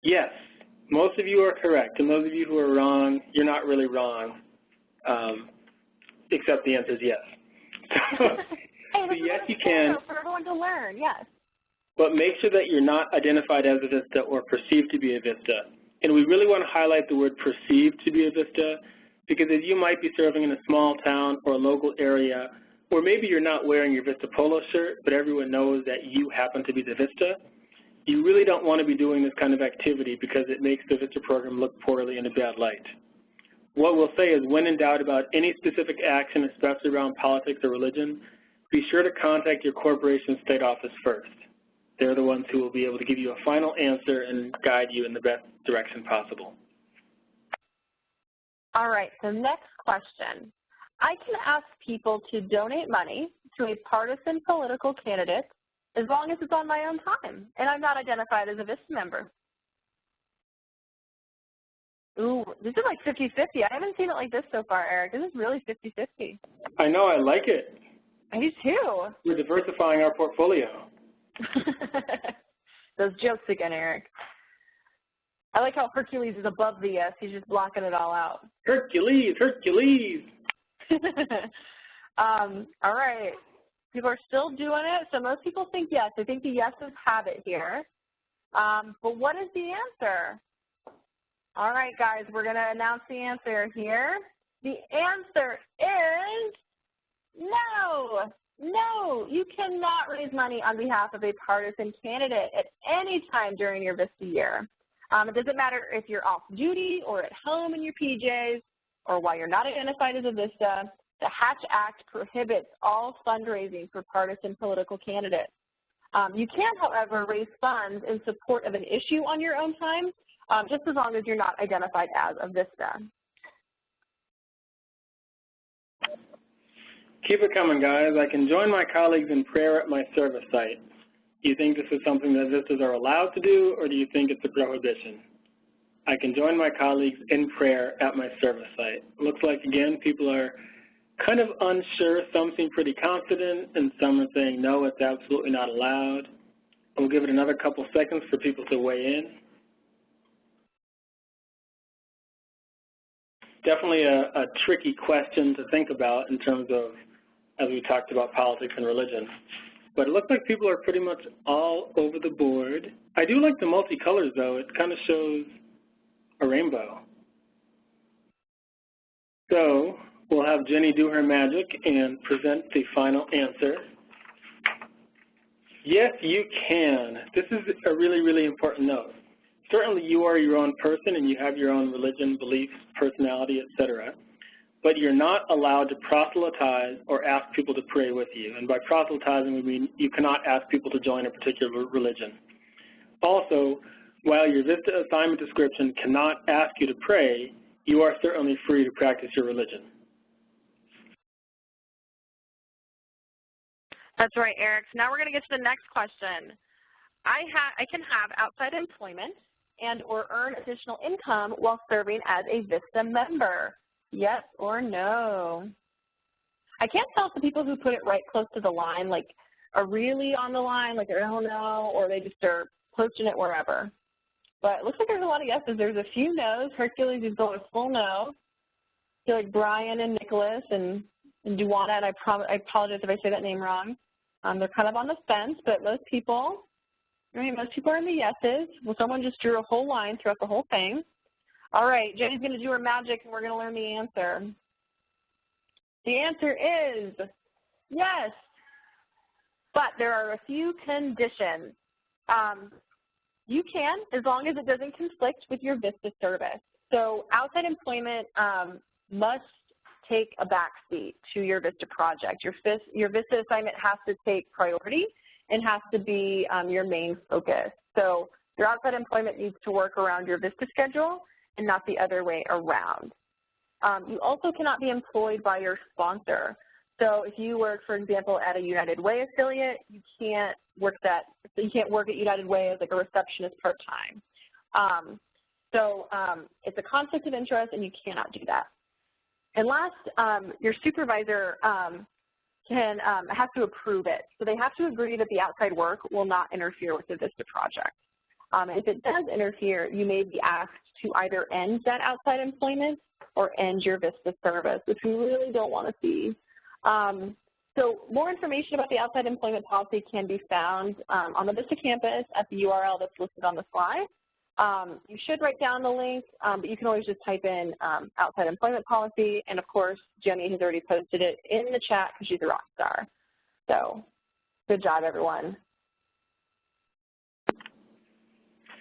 Speaker 2: Yes, most of you are correct, and those of you who are wrong, you're not really wrong, except the answer is yes. So yes, you can.
Speaker 1: For everyone to learn, yes.
Speaker 2: But make sure that you're not identified as a Vista or perceived to be a Vista. And we really want to highlight the word perceived to be a Vista, because as you might be serving in a small town or a local area, or maybe you're not wearing your Vista polo shirt, but everyone knows that you happen to be the Vista, you really don't want to be doing this kind of activity because it makes the Vista program look poorly in a bad light. What we'll say is, when in doubt about any specific action, especially around politics or religion, be sure to contact your corporation state office first. They're the ones who will be able to give you a final answer and guide you in the best direction possible.
Speaker 1: All right, so next question. I can ask people to donate money to a partisan political candidate as long as it's on my own time and I'm not identified as a Vista member. Ooh, this is like 50-50. I haven't seen it like this so far, Eric. This is really 50-50.
Speaker 2: I know, I like it.
Speaker 1: I do too.
Speaker 2: We're diversifying our portfolio.
Speaker 1: Those jokes again, Eric. I like how Hercules is above the yes. He's just blocking it all out.
Speaker 2: Hercules, Hercules.
Speaker 1: All right. People are still doing it. So most people think yes. I think the yeses have it here. But what is the answer? All right, guys, we're going to announce the answer here. The answer is no. No, you cannot raise money on behalf of a partisan candidate at any time during your Vista year. It doesn't matter if you're off duty or at home in your PJs or while you're not identified as a Vista. The Hatch Act prohibits all fundraising for partisan political candidates. You can, however, raise funds in support of an issue on your own time, just as long as you're not identified as a Vista.
Speaker 2: Keep it coming, guys. I can join my colleagues in prayer at my service site. Do you think this is something that Vistas are allowed to do, or do you think it's a prohibition? I can join my colleagues in prayer at my service site. Looks like, again, people are kind of unsure. Some seem pretty confident, and some are saying, no, it's absolutely not allowed. We'll give it another couple seconds for people to weigh in. Definitely a tricky question to think about in terms of, as we talked about, politics and religion. But it looks like people are pretty much all over the board. I do like the multicolors, though. It kind of shows a rainbow. So we'll have Jenny do her magic and present the final answer. Yes, you can. This is a really, really important note. Certainly you are your own person and you have your own religion, beliefs, personality, etc. But you're not allowed to proselytize or ask people to pray with you. And by proselytizing, we mean you cannot ask people to join a particular religion. Also, while your Vista assignment description cannot ask you to pray, you are certainly free to practice your religion.
Speaker 1: That's right, Eric. So now we're going to get to the next question. I can have outside employment and or earn additional income while serving as a Vista member. Yes or no? I can't tell if the people who put it right close to the line, like, are really on the line, like they don't know, or they just are posting it wherever. But it looks like there's a lot of yeses. There's a few no's. Hercules is going full no. I feel like Brian and Nicholas and Duwana, and I apologize if I say that name wrong. They're kind of on the fence, but most people are in the yeses. Well, someone just drew a whole line throughout the whole thing. All right, Jenny's going to do her magic, and we're going to learn the answer. The answer is yes, but there are a few conditions. You can, as long as it doesn't conflict with your Vista service. So outside employment must take a backseat to your Vista project. Your Vista assignment has to take priority and has to be your main focus. So your outside employment needs to work around your Vista schedule and not the other way around. You also cannot be employed by your sponsor. So if you work, for example, at a United Way affiliate, you can't work at United Way as like a receptionist part-time. It's a conflict of interest, and you cannot do that. And last, your supervisor has to approve it. So they have to agree that the outside work will not interfere with the Vista project. If it does interfere, you may be asked to either end that outside employment or end your Vista service, which we really don't want to see. So more information about the outside employment policy can be found on the Vista campus at the URL that's listed on the slide. You should write down the link, but you can always just type in outside employment policy, and of course, Jenny has already posted it in the chat because she's a rock star. So good job, everyone.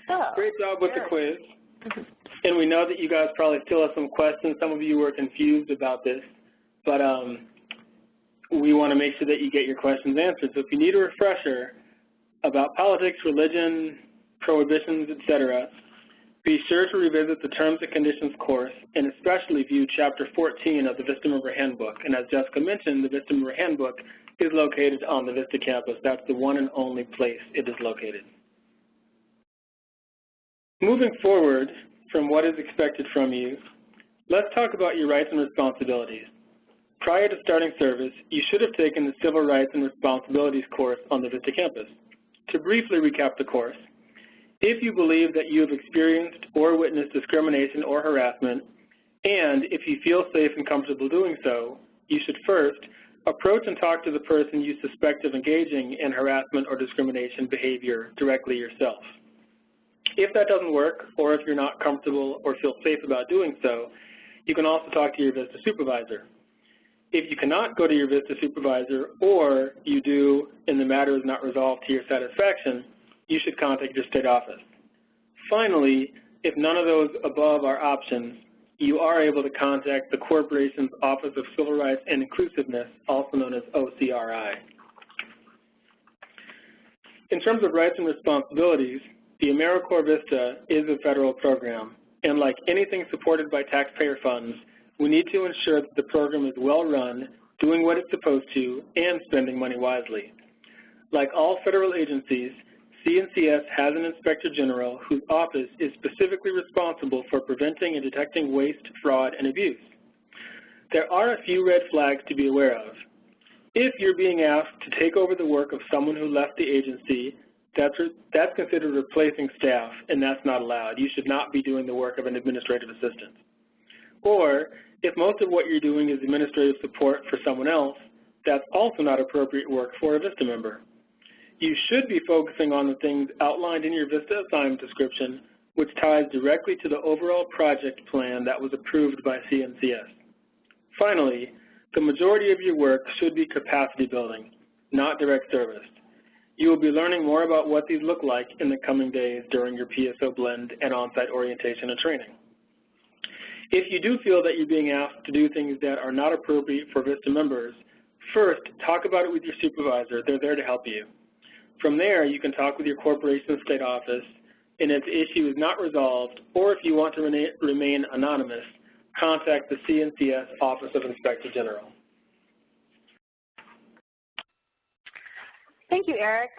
Speaker 1: So,
Speaker 2: great job with the quiz. And we know that you guys probably still have some questions. Some of you were confused about this, but we want to make sure that you get your questions answered. So if you need a refresher about politics, religion, prohibitions, etc., be sure to revisit the Terms and Conditions course and especially view Chapter 14 of the Vista Member Handbook. And as Jessica mentioned, the Vista Member Handbook is located on the Vista campus. That's the one and only place it is located. Moving forward, from what is expected from you, let's talk about your rights and responsibilities. Prior to starting service, you should have taken the Civil Rights and Responsibilities course on the Vista campus. To briefly recap the course, if you believe that you have experienced or witnessed discrimination or harassment, and if you feel safe and comfortable doing so, you should first approach and talk to the person you suspect of engaging in harassment or discrimination behavior directly yourself. If that doesn't work, or if you're not comfortable or feel safe about doing so, you can also talk to your Vista supervisor. If you cannot go to your Vista supervisor, or you do and the matter is not resolved to your satisfaction, you should contact your state office. Finally, if none of those above are options, you are able to contact the corporation's Office of Civil Rights and Inclusiveness, also known as OCRI. In terms of rights and responsibilities, the AmeriCorps Vista is a federal program, and like anything supported by taxpayer funds, we need to ensure that the program is well run, doing what it's supposed to, and spending money wisely. Like all federal agencies, CNCS has an Inspector General whose office is specifically responsible for preventing and detecting waste, fraud, and abuse. There are a few red flags to be aware of. If you're being asked to take over the work of someone who left the agency, that's considered replacing staff, and that's not allowed. You should not be doing the work of an administrative assistant. Or, if most of what you're doing is administrative support for someone else, that's also not appropriate work for a Vista member. You should be focusing on the things outlined in your Vista assignment description, which ties directly to the overall project plan that was approved by CNCS. Finally, the majority of your work should be capacity building, not direct service. You will be learning more about what these look like in the coming days during your PSO blend and on-site orientation and training. If you do feel that you're being asked to do things that are not appropriate for Vista members, first, talk about it with your supervisor. They're there to help you. From there, you can talk with your corporation state office, and if the issue is not resolved, or if you want to remain anonymous, contact the CNCS Office of Inspector General.
Speaker 1: Thank you, Eric.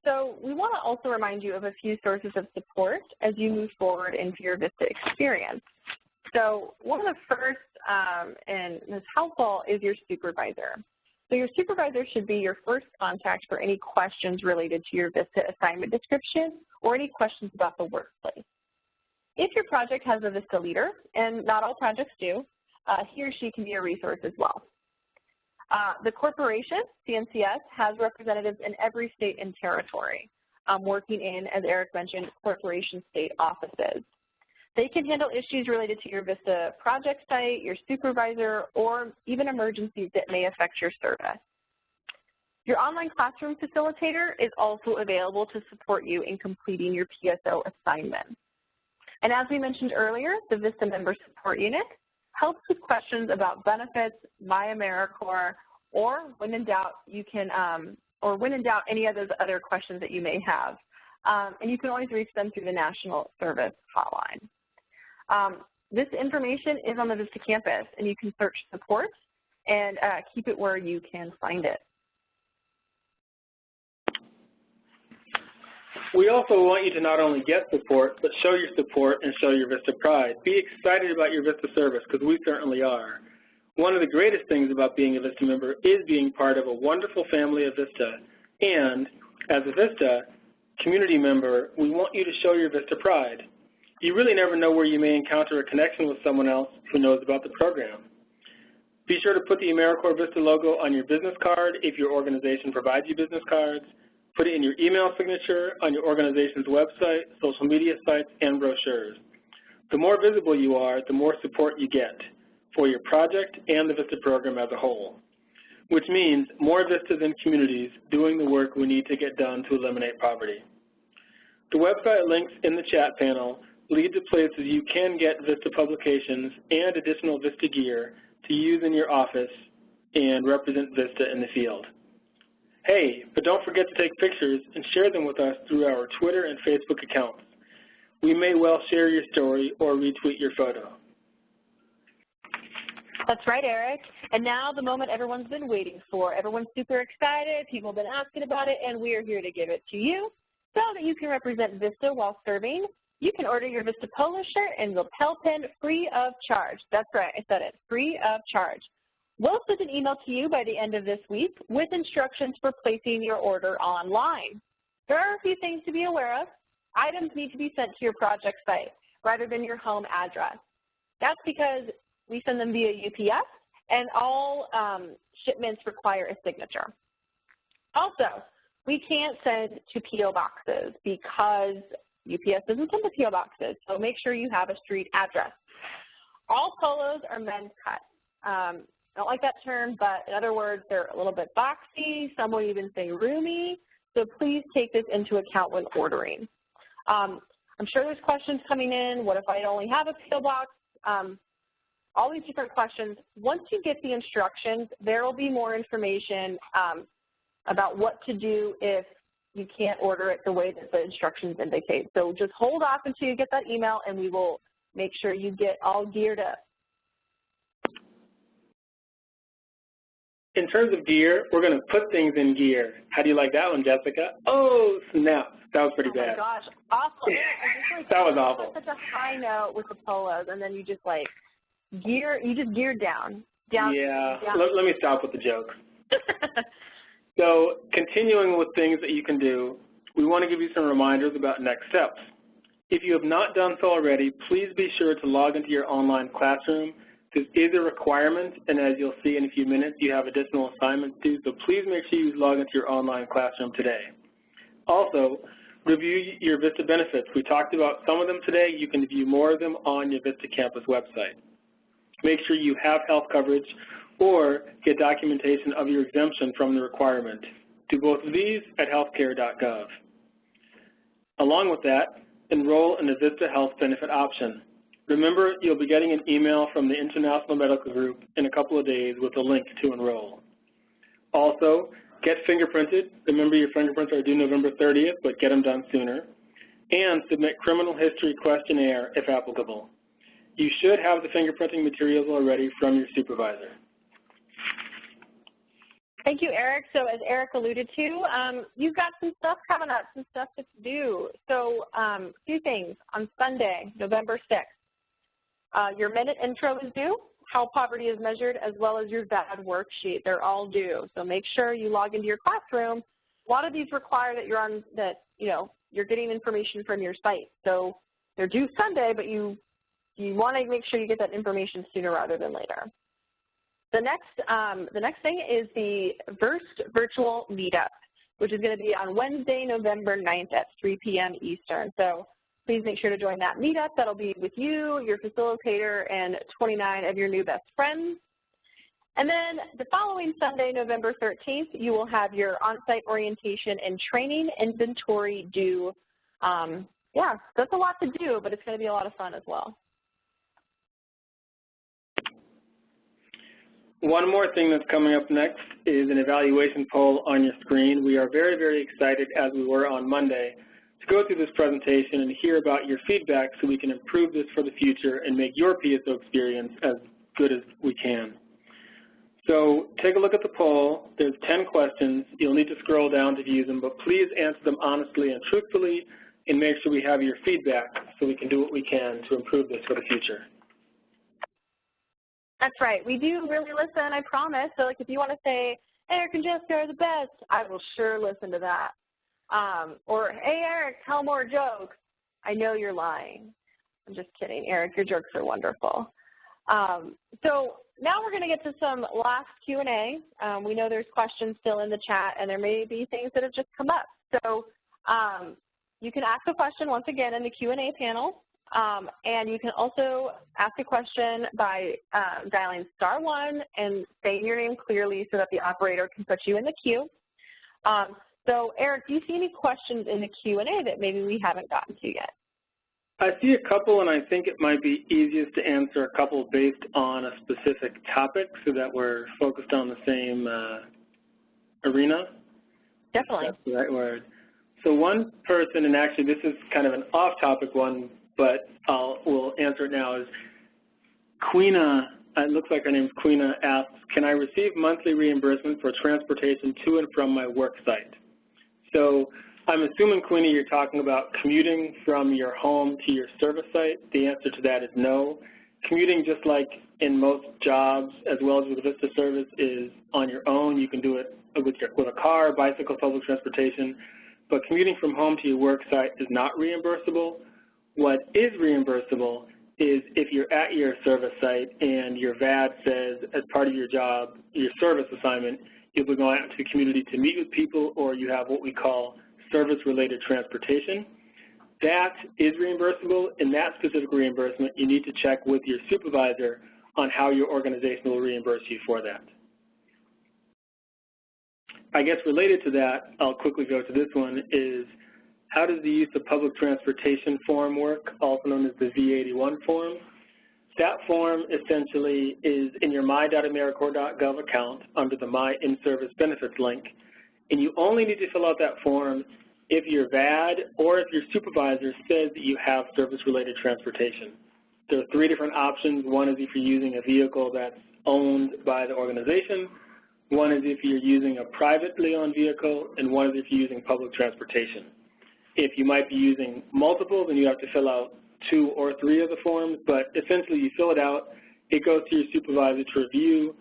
Speaker 1: So we want to also remind you of a few sources of support as you move forward into your Vista experience. So one of the first and most helpful is your supervisor. So your supervisor should be your first contact for any questions related to your Vista assignment description or any questions about the workplace. If your project has a Vista leader, and not all projects do, he or she can be a resource as well. The corporation, CNCS, has representatives in every state and territory, working in, as Eric mentioned, corporation state offices. They can handle issues related to your Vista project site, your supervisor, or even emergencies that may affect your service. Your online classroom facilitator is also available to support you in completing your PSO assignment. And as we mentioned earlier, the Vista Member Support Unit helps with questions about benefits, MyAmeriCorps, or when in doubt, you can, any of those other questions that you may have. And you can always reach them through the National Service Hotline. This information is on the Vista campus, and you can search support and keep it where you can find it.
Speaker 2: We also want you to not only get support, but show your support and show your Vista pride. Be excited about your Vista service, because we certainly are. One of the greatest things about being a Vista member is being part of a wonderful family of Vista. And as a Vista community member, we want you to show your Vista pride. You really never know where you may encounter a connection with someone else who knows about the program. Be sure to put the AmeriCorps Vista logo on your business card if your organization provides you business cards. Put it in your email signature, on your organization's website, social media sites, and brochures. The more visible you are, the more support you get for your project and the Vista program as a whole, which means more Vistas and communities doing the work we need to get done to eliminate poverty. The website links in the chat panel lead to places you can get Vista publications and additional Vista gear to use in your office and represent Vista in the field. Hey, but don't forget to take pictures and share them with us through our Twitter and Facebook accounts. We may well share your story or retweet your photo.
Speaker 1: That's right, Eric. And now the moment everyone's been waiting for. Everyone's super excited. People have been asking about it, and we are here to give it to you so that you can represent Vista while serving you can order your Vista polo shirt and lapel pin free of charge. That's right, I said it, free of charge. We'll send an email to you by the end of this week with instructions for placing your order online. There are a few things to be aware of. Items need to be sent to your project site rather than your home address. That's because we send them via UPS, and all shipments require a signature. Also, we can't send to P.O. boxes because UPS doesn't send to P.O. boxes, so make sure you have a street address. All polos are men's cut. I don't like that term, but in other words, they're a little bit boxy. Some would even say roomy, so please take this into account when ordering. I'm sure there's questions coming in. What if I only have a P.O. box? All these different questions. Once you get the instructions, there will be more information about what to do if you can't order it the way that the instructions indicate. So just hold off until you get that email, and we will make sure you get all geared up.
Speaker 2: In terms of gear, we're going to put things in gear. How do you like that one, Jessica? Oh, snap. That was pretty bad.
Speaker 1: Oh, my gosh. Awful.
Speaker 2: That was awful.
Speaker 1: Such a high note with the polos, and then you just, like, geared down. Down.
Speaker 2: Let me stop with the jokes. So continuing with things that you can do, we want to give you some reminders about next steps. If you have not done so already, please be sure to log into your online classroom. This is a requirement, and as you'll see in a few minutes, you have additional assignments due, so please make sure you log into your online classroom today. Also, review your Vista benefits. We talked about some of them today. You can view more of them on your Vista campus website. Make sure you have health coverage or get documentation of your exemption from the requirement. Do both of these at healthcare.gov. Along with that, enroll in the Vista Health Benefit option. Remember, you'll be getting an email from the International Medical Group in a couple of days with a link to enroll. Also, get fingerprinted. Remember, your fingerprints are due November 30th, but get them done sooner. And submit criminal history questionnaire if applicable. You should have the fingerprinting materials already from your supervisor.
Speaker 1: Thank you, Eric. So as Eric alluded to, you've got some stuff coming up, some stuff to do. So a few things. On Sunday, November 6th, your minute intro is due, how poverty is measured, as well as your VAD worksheet. They're all due. So make sure you log into your classroom. A lot of these require that you're getting information from your site. So they're due Sunday, but you want to make sure you get that information sooner rather than later. The next thing is the virtual meetup, which is going to be on Wednesday, November 9th at 3 p.m. Eastern. So please make sure to join that meetup. That'll be with you, your facilitator, and 29 of your new best friends. And then the following Sunday, November 13th, you will have your on-site orientation and training inventory due. Yeah, that's a lot to do, but it's going to be a lot of fun as well.
Speaker 2: One more thing that's coming up next is an evaluation poll on your screen. We are very, very excited, as we were on Monday, to go through this presentation and hear about your feedback so we can improve this for the future and make your PSO experience as good as we can. So take a look at the poll. There's 10 questions. You'll need to scroll down to view them, but please answer them honestly and truthfully and make sure we have your feedback so we can do what we can to improve this for the future.
Speaker 1: That's right. We do really listen, I promise. So, like, if you want to say, Eric and Jessica are the best, I will sure listen to that. Or, hey, Eric, tell more jokes. I know you're lying. I'm just kidding. Eric, your jokes are wonderful. So now we're going to get to some last Q&A. We know there's questions still in the chat, and there may be things that have just come up. So you can ask a question once again in the Q&A panel. And you can also ask a question by dialing *1 and saying your name clearly so that the operator can put you in the queue. So, Eric, do you see any questions in the Q&A that maybe we haven't gotten to yet?
Speaker 2: I see a couple, and I think it might be easiest to answer a couple based on a specific topic so that we're focused on the same arena.
Speaker 1: Definitely.
Speaker 2: That's the right word. So one person, and actually this is kind of an off-topic one, but we'll answer it now, is Queena, it looks like her name's Queena, asks, can I receive monthly reimbursement for transportation to and from my work site? So I'm assuming, Queenie, you're talking about commuting from your home to your service site. The answer to that is no. Commuting, just like in most jobs, as well as with the Vista service, is on your own. You can do it with a car, bicycle, public transportation. But commuting from home to your work site is not reimbursable. What is reimbursable is if you're at your service site and your VAD says, as part of your job, your service assignment, you'll be going out into the community to meet with people, or you have what we call service-related transportation. That is reimbursable. In that specific reimbursement, you need to check with your supervisor on how your organization will reimburse you for that. I guess related to that, I'll quickly go to this one, is how does the use of public transportation form work, also known as the V81 form? That form essentially is in your my.AmeriCorps.gov account under the My In-Service Benefits link, and you only need to fill out that form if your VAD or if your supervisor says that you have service-related transportation. There are 3 different options. One is if you're using a vehicle that's owned by the organization, one is if you're using a privately owned vehicle, and one is if you're using public transportation. If you might be using multiple, then you have to fill out 2 or 3 of the forms, but essentially you fill it out, it goes to your supervisor to review,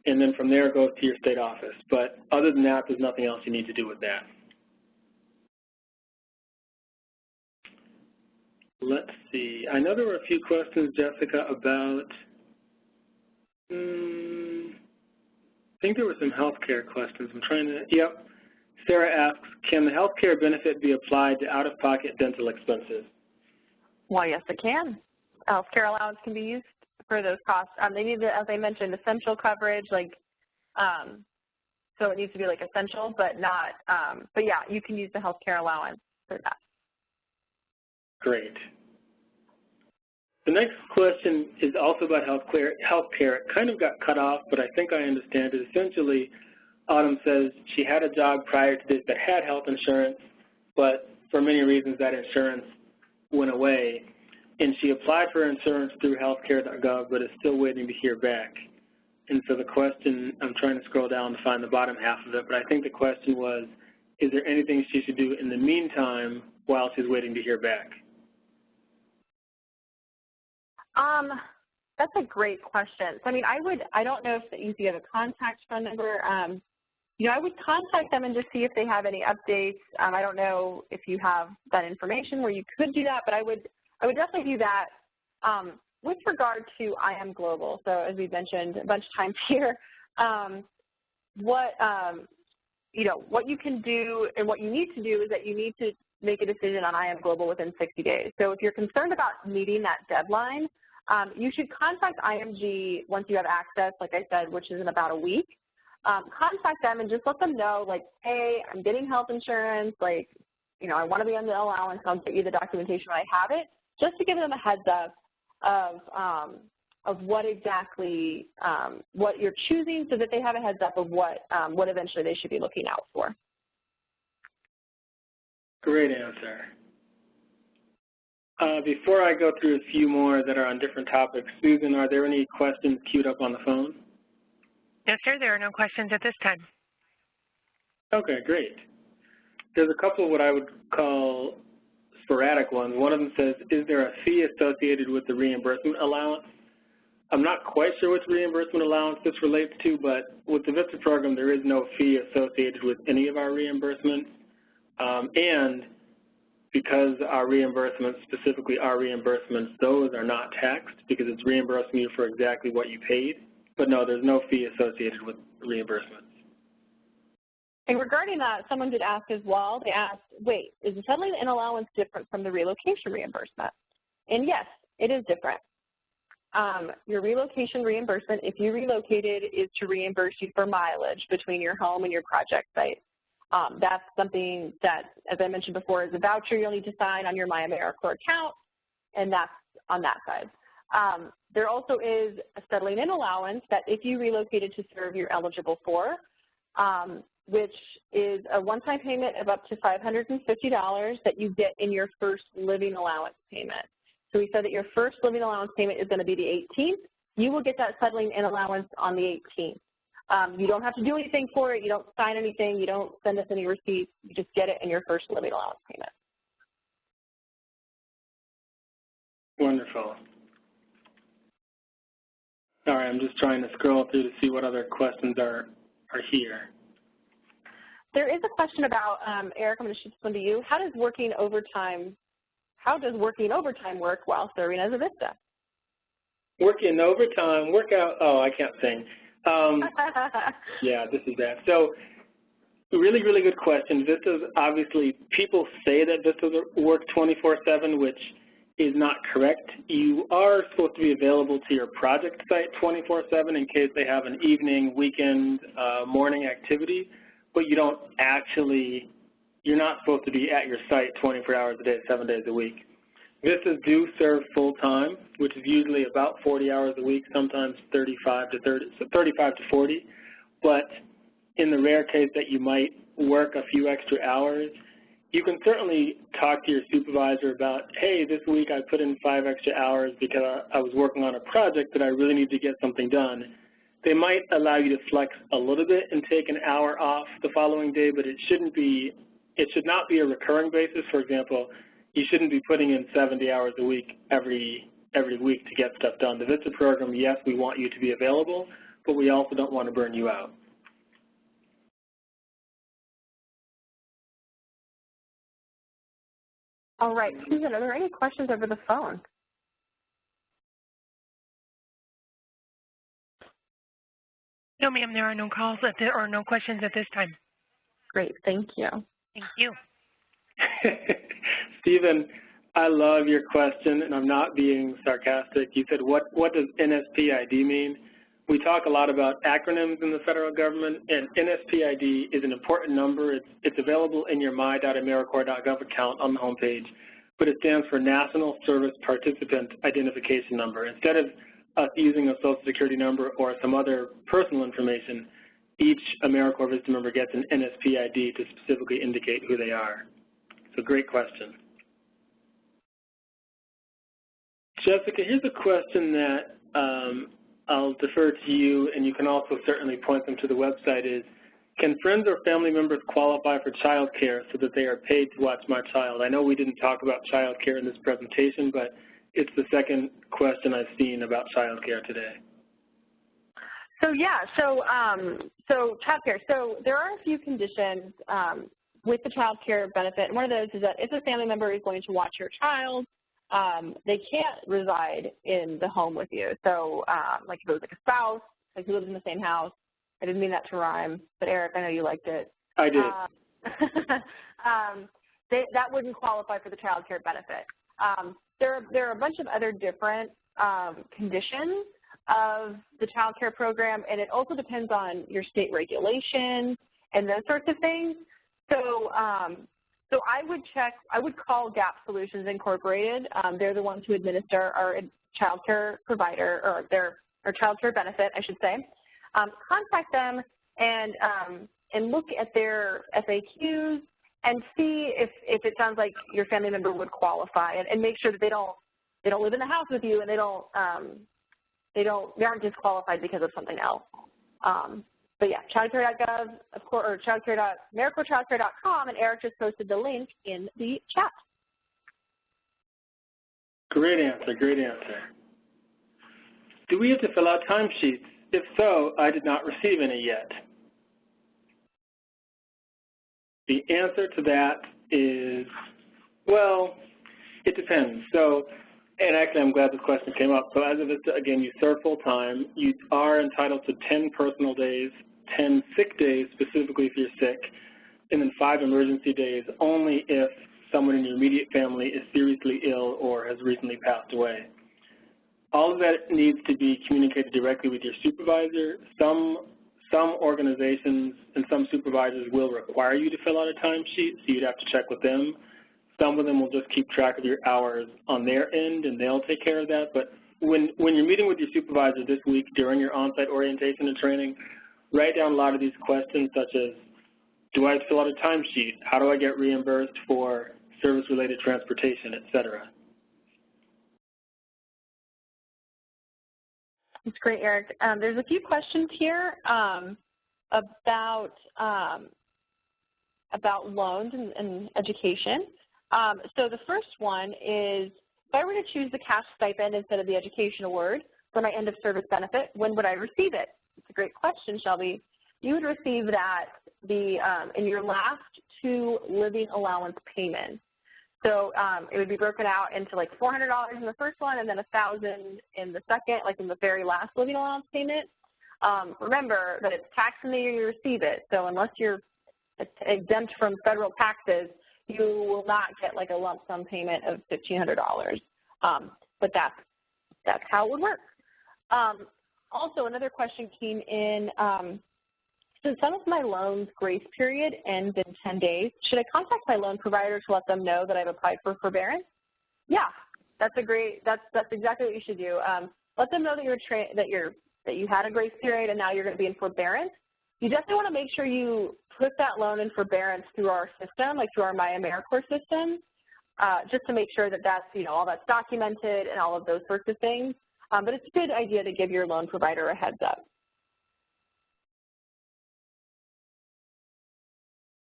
Speaker 2: and then from there it goes to your state office. But other than that, there's nothing else you need to do with that. Let's see. I know there were a few questions, Jessica, about, I think there were some healthcare questions. I'm trying to, yep. Sarah asks, can the healthcare benefit be applied to out-of-pocket dental expenses?
Speaker 1: Well, yes, it can. Healthcare allowance can be used for those costs. They need, as I mentioned, essential coverage, like, so it needs to be like essential, but not, but yeah, you can use the healthcare allowance for that.
Speaker 2: Great. The next question is also about healthcare. It kind of got cut off, but I think I understand it. Essentially, Autumn says she had a job prior to this that had health insurance, but for many reasons that insurance went away, and she applied for insurance through healthcare.gov, but is still waiting to hear back. And so the question, I'm trying to scroll down to find the bottom half of it, but I think the question was, is there anything she should do in the meantime while she's waiting to hear back?
Speaker 1: That's a great question. So, I mean, I don't know if you have a contact phone number. You know, I would contact them and just see if they have any updates. I don't know if you have that information where you could do that, but I would definitely do that. With regard to IncomeGlobal, so as we've mentioned a bunch of times here, you know, what you can do and what you need to do is that you need to make a decision on IncomeGlobal within 60 days. So if you're concerned about meeting that deadline, you should contact IMG once you have access, like I said, which is in about a week. Contact them and just let them know, like, hey, I'm getting health insurance, like, you know, I want to be on the allowance, I'll get you the documentation when I have it, just to give them a heads up of what exactly, what you're choosing, so that they have a heads up of what eventually they should be looking out for.
Speaker 2: Great answer. Before I go through a few more that are on different topics, Susan, are there any questions queued up on the phone?
Speaker 3: No, sir, there are no questions at this time.
Speaker 2: Okay, great. There's a couple of what I would call sporadic ones. One of them says, is there a fee associated with the reimbursement allowance? I'm not quite sure which reimbursement allowance this relates to, but with the Vista program, there is no fee associated with any of our reimbursements. And because our reimbursements, specifically our reimbursements, those are not taxed because it's reimbursing you for exactly what you paid. But no, there's no fee associated with reimbursements.
Speaker 1: And regarding that, someone did ask as well, they asked, wait, is the settling and allowance different from the relocation reimbursement? And yes, it is different. Your relocation reimbursement, if you relocated, is to reimburse you for mileage between your home and your project site. That's something that, as I mentioned before, is a voucher you'll need to sign on your MyAmeriCorps account, and that's on that side. There also is a settling in allowance that if you relocated to serve, you're eligible for, which is a one-time payment of up to $550 that you get in your first living allowance payment. So we said that your first living allowance payment is going to be the 18th. You will get that settling in allowance on the 18th. You don't have to do anything for it. You don't sign anything. You don't send us any receipts. You just get it in your first living allowance payment.
Speaker 2: Wonderful. All right, I'm just trying to scroll through to see what other questions are here.
Speaker 1: There is a question about, Eric, I'm going to shoot this one to you. How does working overtime work while serving as a Vista?
Speaker 2: Working overtime, I can't sing. Yeah, this is bad. So really, really good question. Vistas, obviously, people say that Vistas work 24/7, which is not correct. You are supposed to be available to your project site 24/7 in case they have an evening, weekend, morning activity, but you don't actually, you're not supposed to be at your site 24 hours a day, 7 days a week. Vistas do serve full-time, which is usually about 40 hours a week, sometimes 35 to 40, but in the rare case that you might work a few extra hours, you can certainly talk to your supervisor about, hey, this week I put in 5 extra hours because I was working on a project that I really need to get something done. They might allow you to flex a little bit and take an hour off the following day, but it should not be a recurring basis. For example, you shouldn't be putting in 70 hours a week every week to get stuff done. The Vista program, yes, we want you to be available, but we also don't want to burn you out.
Speaker 1: All right, Susan, are there any questions over the phone?
Speaker 3: No, ma'am, there are no calls or no questions at this time.
Speaker 1: Great, thank you.
Speaker 3: Thank you.
Speaker 2: Stephen, I love your question, and I'm not being sarcastic. You said, what does NSPID mean? We talk a lot about acronyms in the federal government, and NSPID is an important number. It's available in your my.americorps.gov account on the homepage, but it stands for National Service Participant Identification Number. Instead of us using a Social Security number or some other personal information, each AmeriCorps Vista member gets an NSPID to specifically indicate who they are. So great question. Jessica, here's a question that I'll defer to you, and you can also certainly point them to the website, is, can friends or family members qualify for child care so that they are paid to watch my child? I know we didn't talk about child care in this presentation, but it's the second question I've seen about child care today.
Speaker 1: So yeah, so child care. So there are a few conditions with the child care benefit, and one of those is that if a family member is going to watch your child, they can't reside in the home with you. So like if it was like a spouse, like who lives in the same house, I didn't mean that to rhyme, but Eric, I know you liked it.
Speaker 2: I did.
Speaker 1: That wouldn't qualify for the child care benefit. There are a bunch of other different conditions of the child care program, and it also depends on your state regulations and those sorts of things. So I would call Gap Solutions Incorporated. They're the ones who administer our child care provider, or our child care benefit, I should say. Contact them and look at their FAQs and see if it sounds like your family member would qualify, and make sure that they don't live in the house with you, and they aren't disqualified because of something else. But yeah, childcare.gov, of course, or AmeriCorpsChildcare.com, and Eric just posted the link in the chat.
Speaker 2: Great answer, great answer. Do we have to fill out timesheets? If so, I did not receive any yet. The answer to that is, well, it depends. So, and actually I'm glad this question came up. So as of Vista, again, you serve full time. You are entitled to 10 personal days, 10 sick days, specifically if you're sick, and then 5 emergency days only if someone in your immediate family is seriously ill or has recently passed away. All of that needs to be communicated directly with your supervisor. Some organizations and some supervisors will require you to fill out a timesheet, so you'd have to check with them. Some of them will just keep track of your hours on their end, and they'll take care of that. But when you're meeting with your supervisor this week during your on-site orientation and training, write down a lot of these questions, such as, do I have to fill out a timesheet? How do I get reimbursed for service-related transportation, et cetera?
Speaker 1: That's great, Eric. There's a few questions here about loans and education. So the first one is, if I were to choose the cash stipend instead of the education award for my end of service benefit, when would I receive it? It's a great question, Shelby. You would receive that in your last 2 living allowance payments. So it would be broken out into like $400 in the first one and then $1,000 in the second, like in the very last living allowance payment. Remember that it's taxed in the year you receive it. So unless you're exempt from federal taxes, you will not get like a lump sum payment of $1,500. But that's how it would work. Also, another question came in. Since some of my loans' grace period ends in 10 days, should I contact my loan provider to let them know that I've applied for forbearance? Yeah, that's exactly what you should do. Let them know that you had a grace period and now you're going to be in forbearance. You definitely want to make sure you put that loan in forbearance through our system, like through our MyAmeriCorps system, just to make sure that that's, all that's documented and all of those sorts of things. But it's a good idea to give your loan provider a heads up.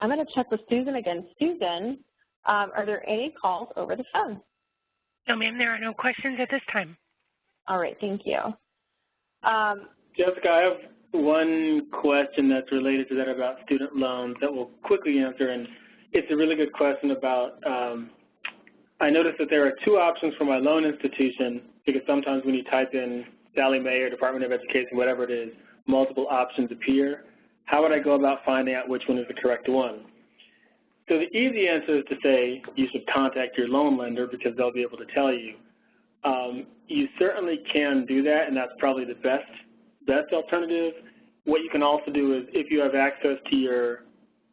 Speaker 1: I'm going to check with Susan again. Susan, are there any calls over the phone?
Speaker 3: No, ma'am, there are no questions at this time.
Speaker 1: All right, thank you.
Speaker 2: Jessica, I have one question that's related to that about student loans that we'll quickly answer, and it's a really good question about, I noticed that there are 2 options for my loan institution, because sometimes when you type in Sallie Mae or Department of Education, whatever it is, multiple options appear. How would I go about finding out which one is the correct one? So the easy answer is to say you should contact your loan lender because they'll be able to tell you. You certainly can do that, and that's probably the best alternative. What you can also do is, if you have access to your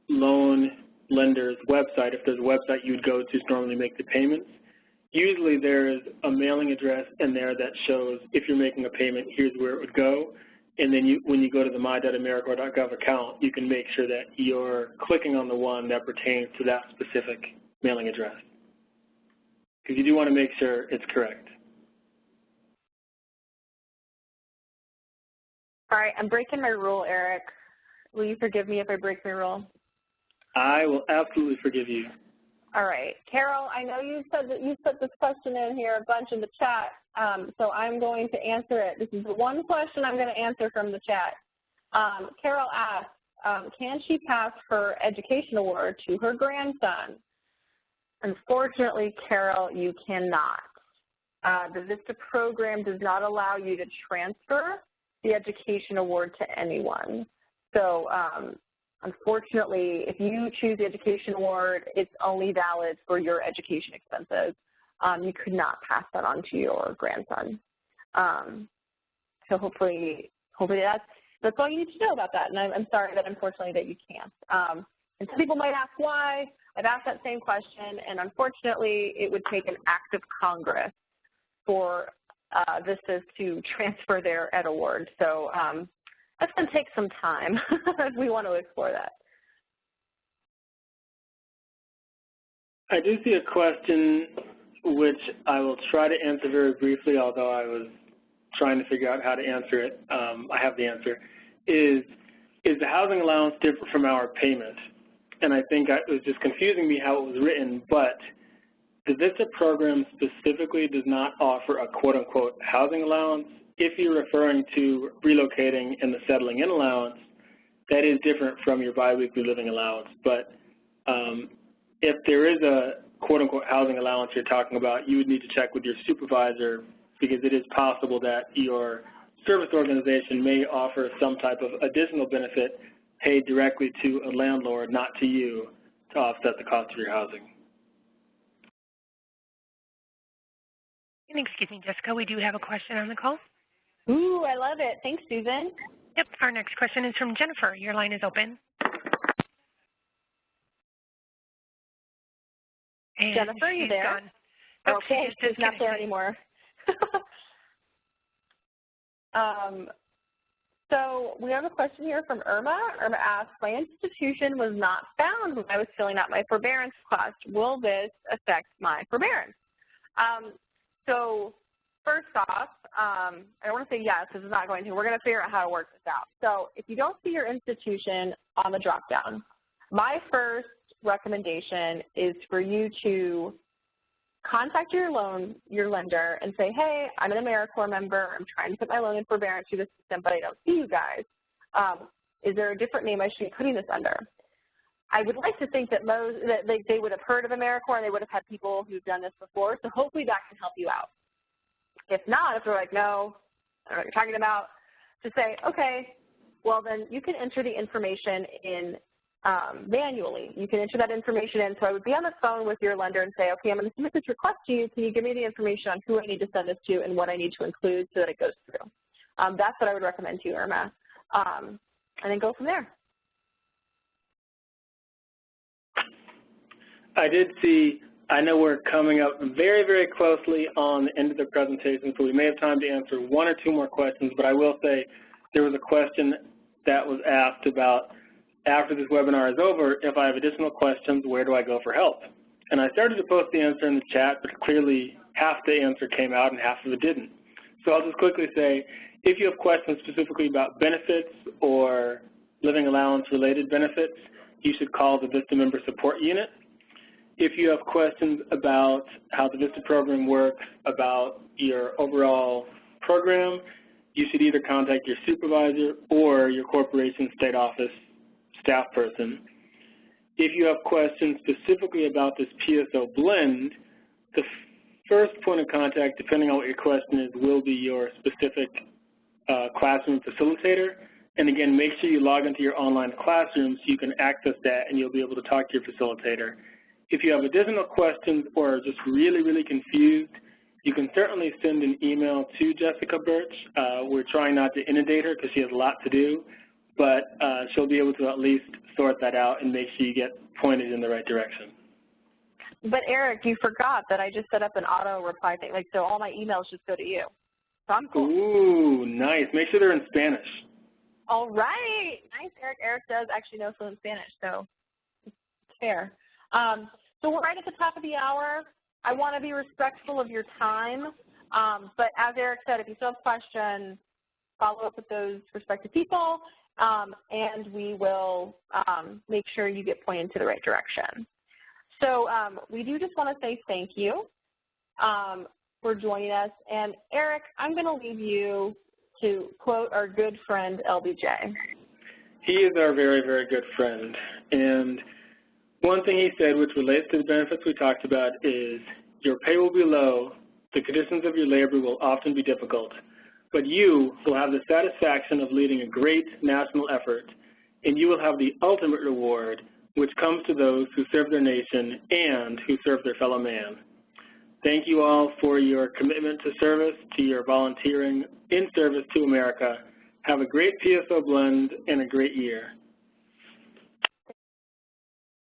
Speaker 2: loan lender's website, if there's a website you would go to normally make the payments, usually there's a mailing address in there that shows if you're making a payment, here's where it would go. And then when you go to the my.americorps.gov account, you can make sure that you're clicking on the one that pertains to that specific mailing address, because you do want to make sure it's correct.
Speaker 1: All right, I'm breaking my rule, Eric. Will you forgive me if I break my rule?
Speaker 2: I will absolutely forgive you.
Speaker 1: All right. Carol, I know you said that you put this question in here a bunch in the chat, so I'm going to answer it. This is the one question I'm going to answer from the chat. Carol asked, can she pass her education award to her grandson? Unfortunately, Carol, you cannot. The Vista program does not allow you to transfer the education award to anyone. So unfortunately, if you choose the education award, it's only valid for your education expenses. You could not pass that on to your grandson. So hopefully that's all you need to know about that. And I'm sorry that unfortunately that you can't. And some people might ask why. I've asked that same question, and unfortunately, it would take an act of Congress for Vistas to transfer their ed award. So that's going to take some time if we want to explore that.
Speaker 2: I do see a question which I will try to answer very briefly, although I was trying to figure out how to answer it. I have the answer. Is the housing allowance different from our payment? And I think it was just confusing me how it was written, but the Vista program specifically does not offer a quote-unquote housing allowance. If you're referring to relocating and the settling in allowance, that is different from your biweekly living allowance. But if there is a quote-unquote housing allowance you're talking about, you would need to check with your supervisor, because it is possible that your service organization may offer some type of additional benefit paid directly to a landlord, not to you, to offset the cost of your housing.
Speaker 3: And excuse me, Jessica, we do have a question on the call.
Speaker 1: Ooh, I love it. Thanks, Susan.
Speaker 3: Yep, our next question is from Jennifer. Your line is open. And
Speaker 1: Jennifer, are you there?
Speaker 3: Gone.
Speaker 1: Okay, she's not there anymore. So we have a question here from Irma. Irma asks, my institution was not found when I was filling out my forbearance request. Will this affect my forbearance? So first off, I don't want to say yes because it's not going to. We're going to figure out how to work this out. So if you don't see your institution on the drop-down, my first recommendation is for you to contact your lender and say, hey, I'm an AmeriCorps member. I'm trying to put my loan in forbearance through the system, but I don't see you guys. Is there a different name I should be putting this under? I would like to think that they would have heard of AmeriCorps and they would have had people who've done this before, so hopefully that can help you out. If not, if they're like, no, I don't know what you're talking about, to say, okay, well then you can enter the information in manually. You can enter that information in. So I would be on the phone with your lender and say, okay, I'm going to submit this request to you. Can you give me the information on who I need to send this to and what I need to include so that it goes through? That's what I would recommend to you, Irma. And then go from there.
Speaker 2: I did see, I know we're coming up very, very closely on the end of the presentation, so we may have time to answer one or two more questions, but I will say there was a question that was asked about, after this webinar is over, if I have additional questions, where do I go for help? And I started to post the answer in the chat, but clearly half the answer came out and half of it didn't. So I'll just quickly say, if you have questions specifically about benefits or living allowance related benefits, you should call the Vista Member Support Unit. If you have questions about how the Vista program works, about your overall program, you should either contact your supervisor or your corporation state office staff person. If you have questions specifically about this PSO blend, the first point of contact, depending on what your question is, will be your specific classroom facilitator. And again, make sure you log into your online classroom so you can access that and you'll be able to talk to your facilitator. If you have additional questions or are just really, really confused, you can certainly send an email to Jessica Birch. We're trying not to inundate her because she has a lot to do, but she'll be able to at least sort that out and make sure you get pointed in the right direction.
Speaker 1: But Eric, you forgot that I just set up an auto reply thing, like so all my emails just go to you. So I'm cool.
Speaker 2: Ooh, nice. Make sure they're in Spanish.
Speaker 1: All right. Nice, Eric. Eric does actually know fluent Spanish, so it's fair. So we're right at the top of the hour. I want to be respectful of your time, but as Eric said, if you still have questions, follow up with those respective people, and we will make sure you get pointed to the right direction. So we do just want to say thank you for joining us. And Eric, I'm going to leave you to quote our good friend LBJ.
Speaker 2: He is our very, very good friend. And one thing he said, which relates to the benefits we talked about, is your pay will be low, the conditions of your labor will often be difficult, but you will have the satisfaction of leading a great national effort, and you will have the ultimate reward, which comes to those who serve their nation and who serve their fellow man. Thank you all for your commitment to service, to your volunteering in service to America. Have a great PSO blend and a great year.